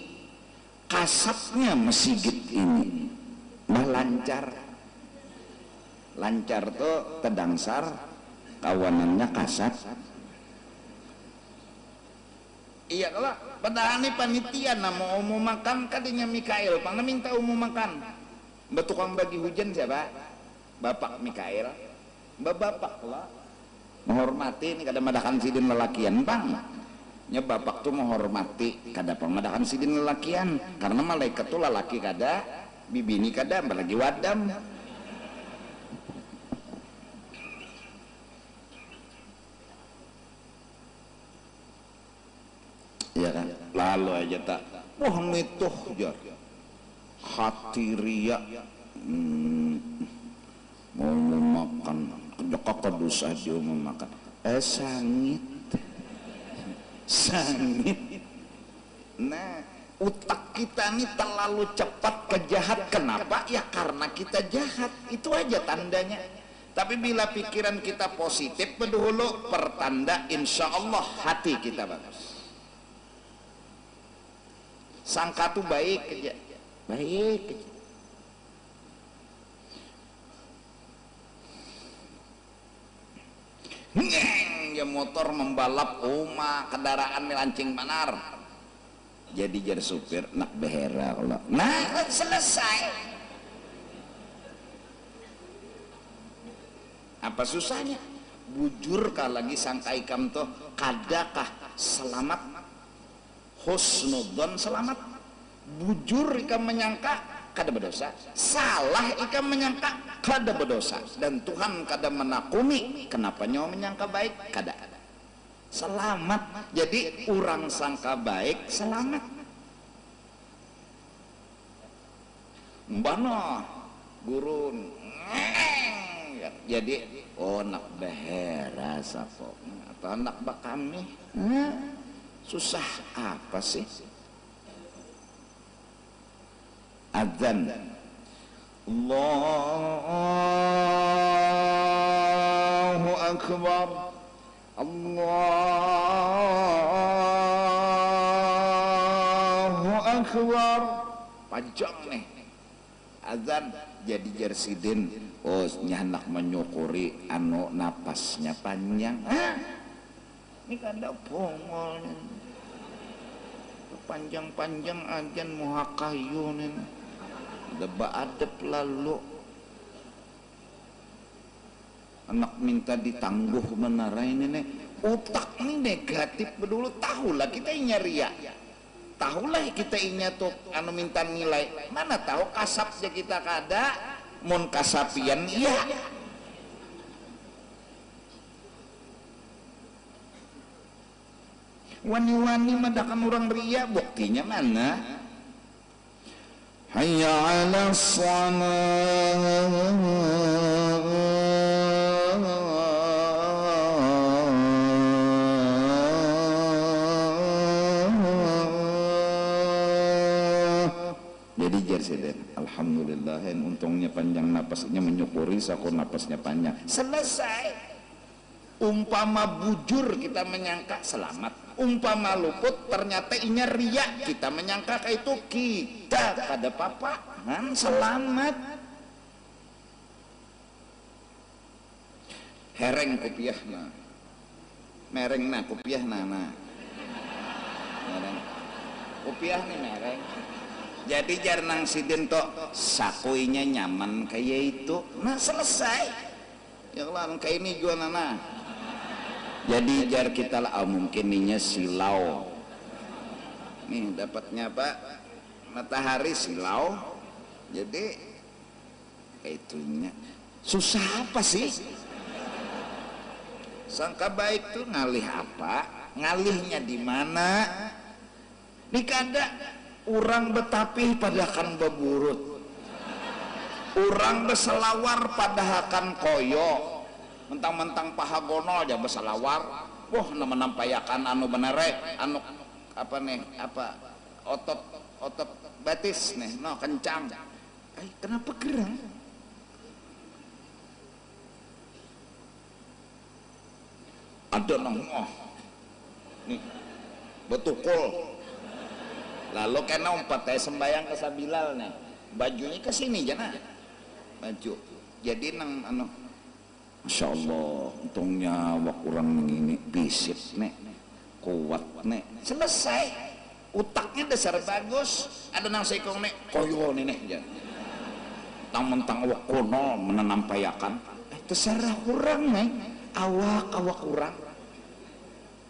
S2: kasatnya masjid ini melancar. Lancar tuh tedangsar, kawanannya kasat. Iya kalau padahal nih panitia mau umumakan kadinya Mikail, pang minta umumakan. Betukang bagi hujan siapa? Bapak Mikail. Bapak lah menghormati ini kada madakan sidin lelakian bang. Nya bapak tuh menghormati kada pemadakan sidin lelakian karena malaikat tuh lelaki kada, bibini kada, apalagi wadam. Ya kan, lalu aja tak wah mituh jar hati ria mau makan kejaka dosa dia mau makan sangit. Nah utak kita nih terlalu cepat kejahat. Kenapa? Ya karena kita jahat, itu aja tandanya. Tapi bila pikiran kita positif dahulu, pertanda insya Allah hati kita bagus. Sangka tuh baik aja, baik aja. Ngeng ya motor membalap kendaraan melancing benar. Jadi jadi supir nak behera kalau. Nah selesai. Apa susahnya? Bujur kah lagi sangka ikam tuh kadakah selamat, husnudzon selamat. Bujur ikam menyangka kada berdosa, salah ikam menyangka kada berdosa, dan Tuhan kada menakumi kenapa nyawa menyangka baik kada selamat. Jadi orang sangka baik selamat. Mbana gurun jadi nak behera sapok atau anak bakami susah apa sih? Adzan Allahu Akbar, Allahu Akbar, panjang nih azan. Jadi jersidin nyanak menyukuri anu napasnya panjang. Ini kada pongol panjang-panjang ajan muhakayu nih deba adep lalu anak minta ditangguh menara ini nih. Otak ini negatif dulu, tahulah kita ria, tahulah kita inya tuh anu minta nilai, mana tahu kasapnya kita kada mun kasapian iya. Wani-wani madakan orang ria, buktinya mana? Hayya 'alas shalah, jadi jersiden. Alhamdulillah, untungnya panjang napasnya, menyukuri sako napasnya panjang. Selesai. Umpama bujur kita menyangka selamat, umpama luput ternyata inya riak, kita menyangka itu kita kada apa-apa kan selamat. Hereng kopiah na mereng na kopiah na mereng kopiah nih mereng. Jadi jarnang sidin tok sakuinya nyaman kayak itu, nah selesai ya lah kayak ini juga nana. Jadi jar kita lah mungkin ininya silau nih dapatnya pak matahari silau, jadi itunya susah apa sih? Sangka baik tuh ngalih apa? Ngalihnya di mana? Nih kada orang betapih padakan beburut, orang beselawar padahakan koyo, mentang-mentang pahagono aja beselawar. Wah nama nampayakan anu benere anu apa nih apa otot batis nih no kencang. Kenapa gerang? Ada nong nih betukul. Lalu kena umpat sembayang ke Sabilal nih, bajunya ke sini jana baju. Jadi nang anu Masya Allah, untungnya wak orang ini bisit nek, kuat nek, selesai. Utaknya dasar bagus. Ada nang sekong nek, koyo nih nek, mentang-mentang wak kuno menampayakan. Terserah orang nek, awak orang,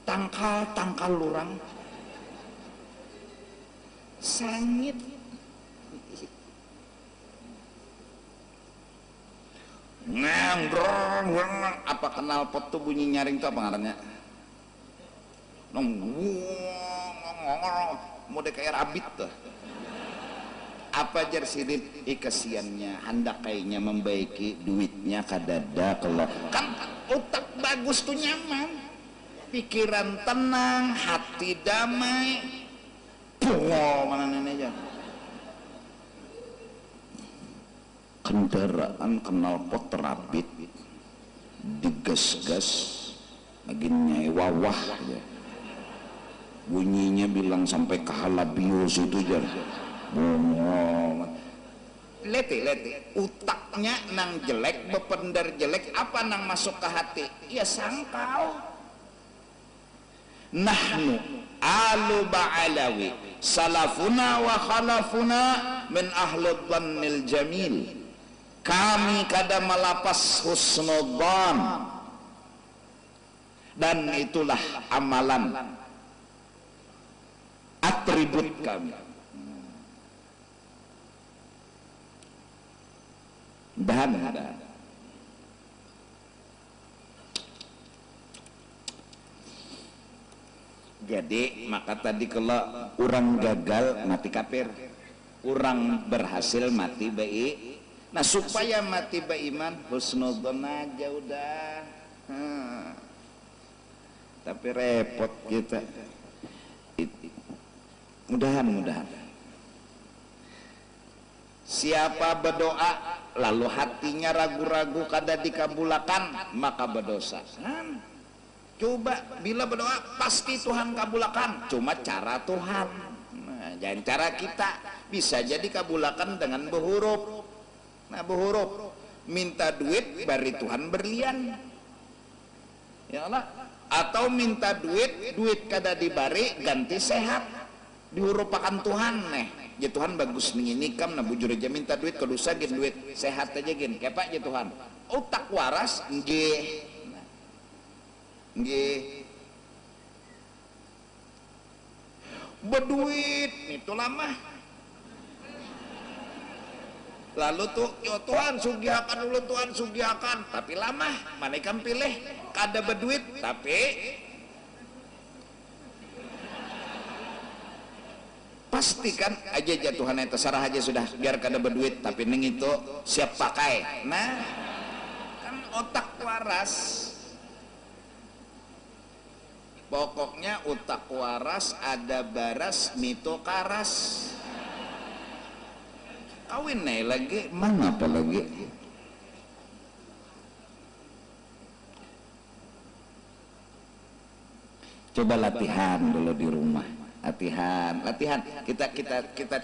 S2: tangkal orang, sangit. Ngangrong apa kenal pot tuh bunyi nyaring tuh apa ngarannya? Mode kayak rabit tuh. Apa jersidin kasiannya hendak kayaknya membaiki duitnya kadada kalau kan otak bagus tuh nyaman, pikiran tenang, hati damai. Mana nenek aja. Kendaraan kenal pot terapit digas-gas lagi nyai wawah aja. Bunyinya bilang sampai ke halabius itu aja. Bongong leti utaknya nang jelek, bepender jelek, apa nang masuk ke hati? Ya sangkal. Nahnu alu ba'alawi salafuna wa khalafuna min ahli dhannil jamil. kami kada malapas husnudzon, dan itulah amalan atribut kami. Dan jadi maka tadi kalau orang gagal mati kafir, orang berhasil mati baik. Nah supaya mati beriman husnudzon aja udah. Tapi repot kita. Mudahan siapa berdoa lalu hatinya ragu-ragu kada dikabulakan maka berdosa. Coba bila berdoa pasti Tuhan kabulakan, cuma cara Tuhan, jangan cara kita. Bisa jadi kabulakan dengan berhuruf. Nah berhuruf minta duit bari Tuhan berlian, ya Allah. Atau minta duit kada dibari ganti sehat, dihurupakan Tuhan nih. Ya Tuhan bagus nih nikam nah bujur aja minta duit kedusa gin duit sehat aja gin kepak ya Tuhan. Otak waras nggih. Nggih. Berduit itu lama. Lalu tuh yo Tuhan sugihakan dulu, Tuhan sugihakan, tapi lama mana ikan pilih kada berduit tapi pastikan aja Tuhan itu terserah aja sudah biar kada berduit tapi neng itu siap pakai. Nah kan otak waras, pokoknya otak waras ada baras mito karas. Kawin nih lagi mana apa lagi. Coba latihan dulu di rumah, latihan kita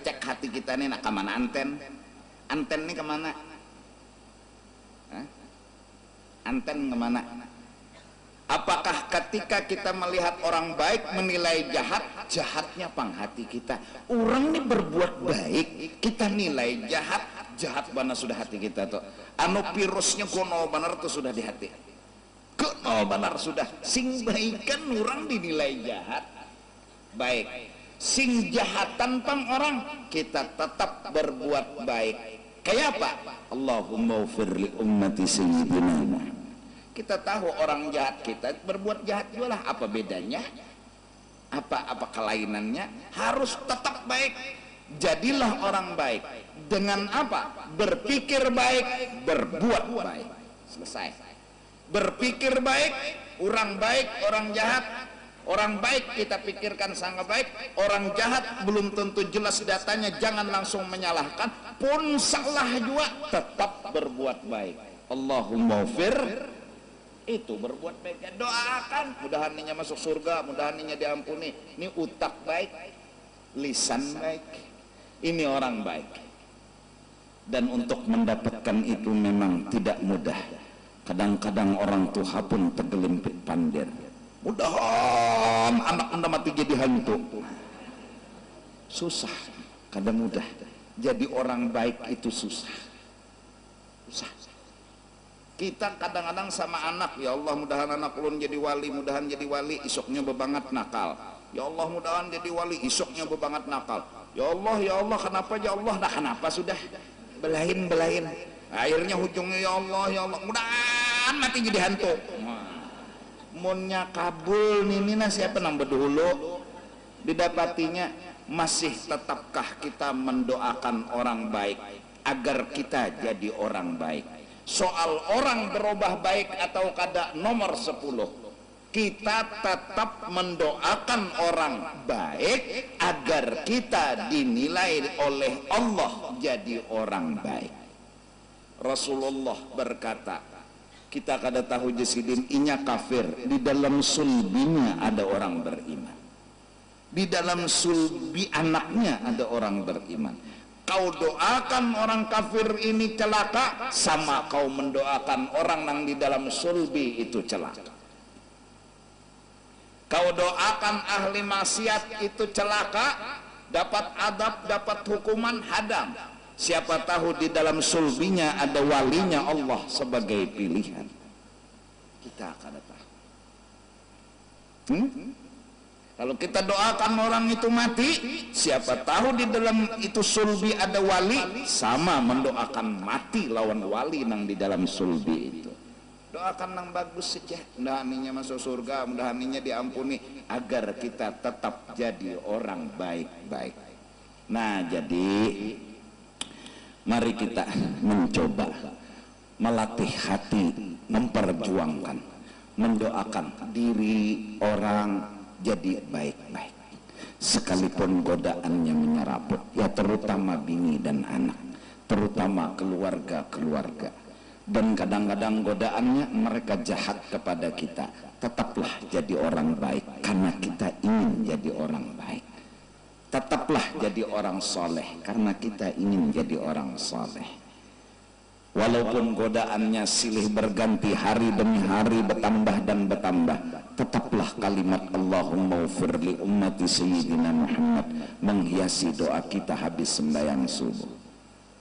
S2: cek hati kita nih nak kemana anten nih kemana. Anten kemana. Apakah ketika kita melihat orang baik menilai jahat, jahatnya pang hati kita. Orang ini berbuat baik, kita nilai jahat, jahat mana sudah hati kita tuh. Anu virusnya kono benar tuh sudah di hati. Kono benar sudah. Sing baikan orang dinilai jahat, baik. Sing jahatan pang orang, kita tetap berbuat baik. Kayak apa? Allahumma ufir li ummati sayyidina Muhammad. Kita tahu orang jahat kita berbuat jahat juga lah. Apa bedanya? Apa kelainannya? Harus tetap baik. Jadilah orang baik. Dengan apa? Berpikir baik, berbuat baik. Selesai. Berpikir baik, orang baik, orang jahat. Orang baik kita pikirkan sangat baik. Orang jahat belum tentu jelas datanya. Jangan langsung menyalahkan. Pun salah juga tetap berbuat baik. Allahumma fir. Itu berbuat baik, ya, doakan mudahan ninya masuk surga, mudahan ninya diampuni. Ini utak baik, lisan baik, ini orang baik. Dan untuk mendapatkan itu memang tidak mudah. Kadang-kadang orang tua pun tergelimpit pandir. Mudahan anak anda mati jadi hantu. Susah, kadang mudah. Jadi orang baik itu susah. Kita kadang-kadang sama anak, ya Allah mudahan anak ulun jadi wali, mudahan jadi wali, isoknya bebanget nakal. Ya Allah mudahan jadi wali, isoknya bebanget nakal. Ya Allah kenapa ya Allah? Nah kenapa sudah belain. Akhirnya ujungnya ya Allah mudahan mati jadi hantu. Munnya kabul nini nah siapa nambah dulu didapatinya. Masih tetapkah kita mendoakan orang baik agar kita jadi orang baik? Soal orang berubah baik atau kada nomor 10, kita tetap mendoakan orang baik agar kita dinilai oleh Allah jadi orang baik. Rasulullah berkata, kita kada tahu jesidin inya kafir, di dalam sulbinya ada orang beriman, di dalam sulbi anaknya ada orang beriman. Kau doakan orang kafir ini celaka, sama kau mendoakan orang yang di dalam sulbi itu celaka. Kau doakan ahli maksiat itu celaka, dapat adab, dapat hukuman hadam. Siapa tahu di dalam sulbinya ada walinya Allah sebagai pilihan. Kita akan tahu. Kalau kita doakan orang itu mati, siapa tahu di dalam itu sulbi ada wali, sama mendoakan mati lawan wali nang di dalam sulbi itu. Doakan nang bagus saja, mudah-mudahan masuk surga, mudah-mudahan diampuni, agar kita tetap jadi orang baik-baik. Nah, jadi mari kita mencoba melatih hati, memperjuangkan, mendoakan diri orang jadi baik-baik, sekalipun godaannya menyerabut, ya terutama bini dan anak, terutama keluarga-keluarga. Dan kadang-kadang godaannya mereka jahat kepada kita, tetaplah jadi orang baik, karena kita ingin jadi orang baik. Tetaplah jadi orang soleh, karena kita ingin jadi orang soleh. Walaupun godaannya silih berganti hari demi hari, bertambah dan bertambah, tetaplah kalimat Allahumma ufir li ummati sayyidina Muhammad menghiasi doa kita habis sembahyang subuh,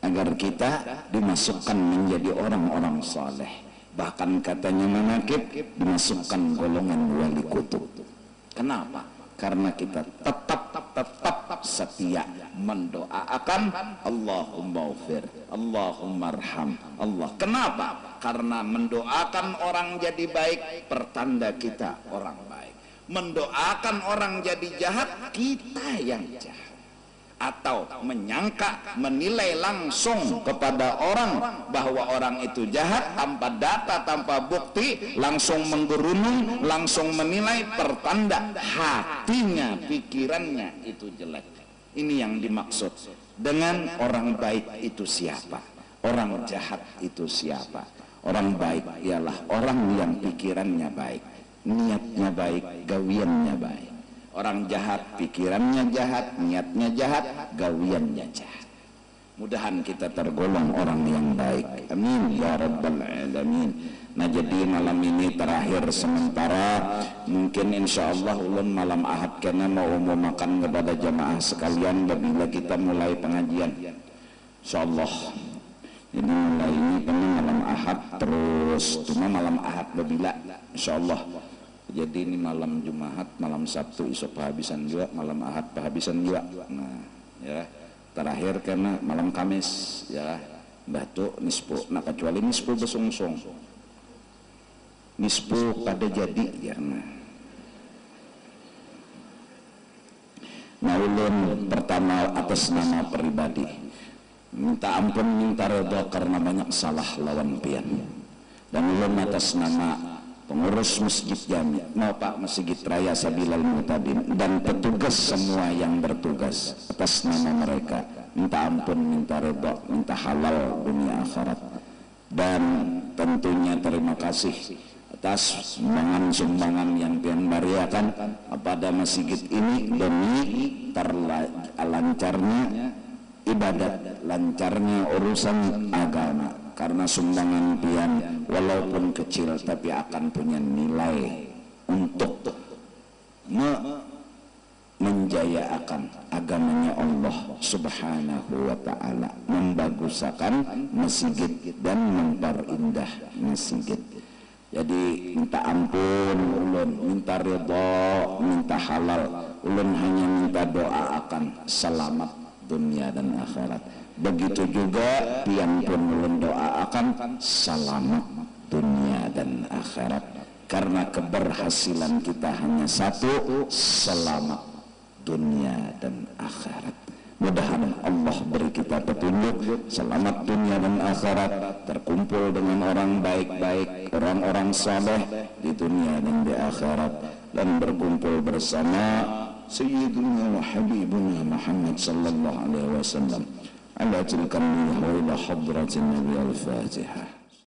S2: agar kita dimasukkan menjadi orang-orang saleh. Bahkan katanya manakib dimasukkan golongan wali kutub. Kenapa? Karena kita tetap setia mendoakan Allahumma ufir, Allahumma arham Allah. Kenapa? Karena mendoakan orang jadi baik pertanda kita orang baik. Mendoakan orang jadi jahat, kita yang jahat. Atau menyangka, menilai langsung kepada orang bahwa orang itu jahat tanpa data, tanpa bukti, langsung menggerunung, langsung menilai, pertanda hatinya, pikirannya itu jelek. Ini yang dimaksud dengan orang baik itu siapa, orang jahat itu siapa. Orang baik ialah orang yang pikirannya baik, niatnya baik, gawiannya baik. Orang jahat, pikirannya jahat, niatnya jahat, gawiannya jahat. Mudahan kita tergolong orang yang baik. Amin ya rabbal alamin. Nah, jadi malam ini terakhir sementara, mungkin insya Allah ulun malam Ahad karena mau makan kepada jamaah sekalian bila kita mulai pengajian. Insya Allah. Jadi mulai ini malam Ahad terus, cuma malam Ahad bila insya Allah. Jadi ini malam Jumat, malam Sabtu isok penghabisan juga, malam Ahad penghabisan juga. Nah, ya terakhir karena malam Kamis ya batu nispu. Nah, kecuali nispu besungsung, nispu pada jadi ya. Nah, ulun pertama atas nama pribadi minta ampun, minta redha karena banyak salah lawan pian. Dan ulun atas nama pengurus masjid jami, Pak Masjid Raya Sabilal Muhtadin, dan petugas semua yang bertugas, atas nama mereka minta ampun, minta redha, minta halal dunia akhirat. Dan tentunya terima kasih atas sumbangan yang pian bariakan pada masjid ini demi lancarnya ibadat, lancarnya urusan agama. Karena sumbangan pian walaupun kecil tapi akan punya nilai untuk menjayakan agamanya Allah Subhanahu wa ta'ala, membagusakan masjid dan memperindah masjid. Jadi minta ampun ulun, minta ridha, minta halal, ulun hanya minta doa akan selamat dunia dan akhirat. Begitu juga pian pun ulun doakan selamat dunia dan akhirat, karena keberhasilan kita hanya satu, selamat dunia dan akhirat. Mudahan Allah beri kita petunjuk, selamat dunia dan akhirat, terkumpul dengan orang baik-baik, orang-orang saleh di dunia dan di akhirat, dan berkumpul bersama Sayyidina wa Habibuna Muhammad sallallahu alaihi wasallam. على تلك النية وإلى حضرة النبي الفاتحة.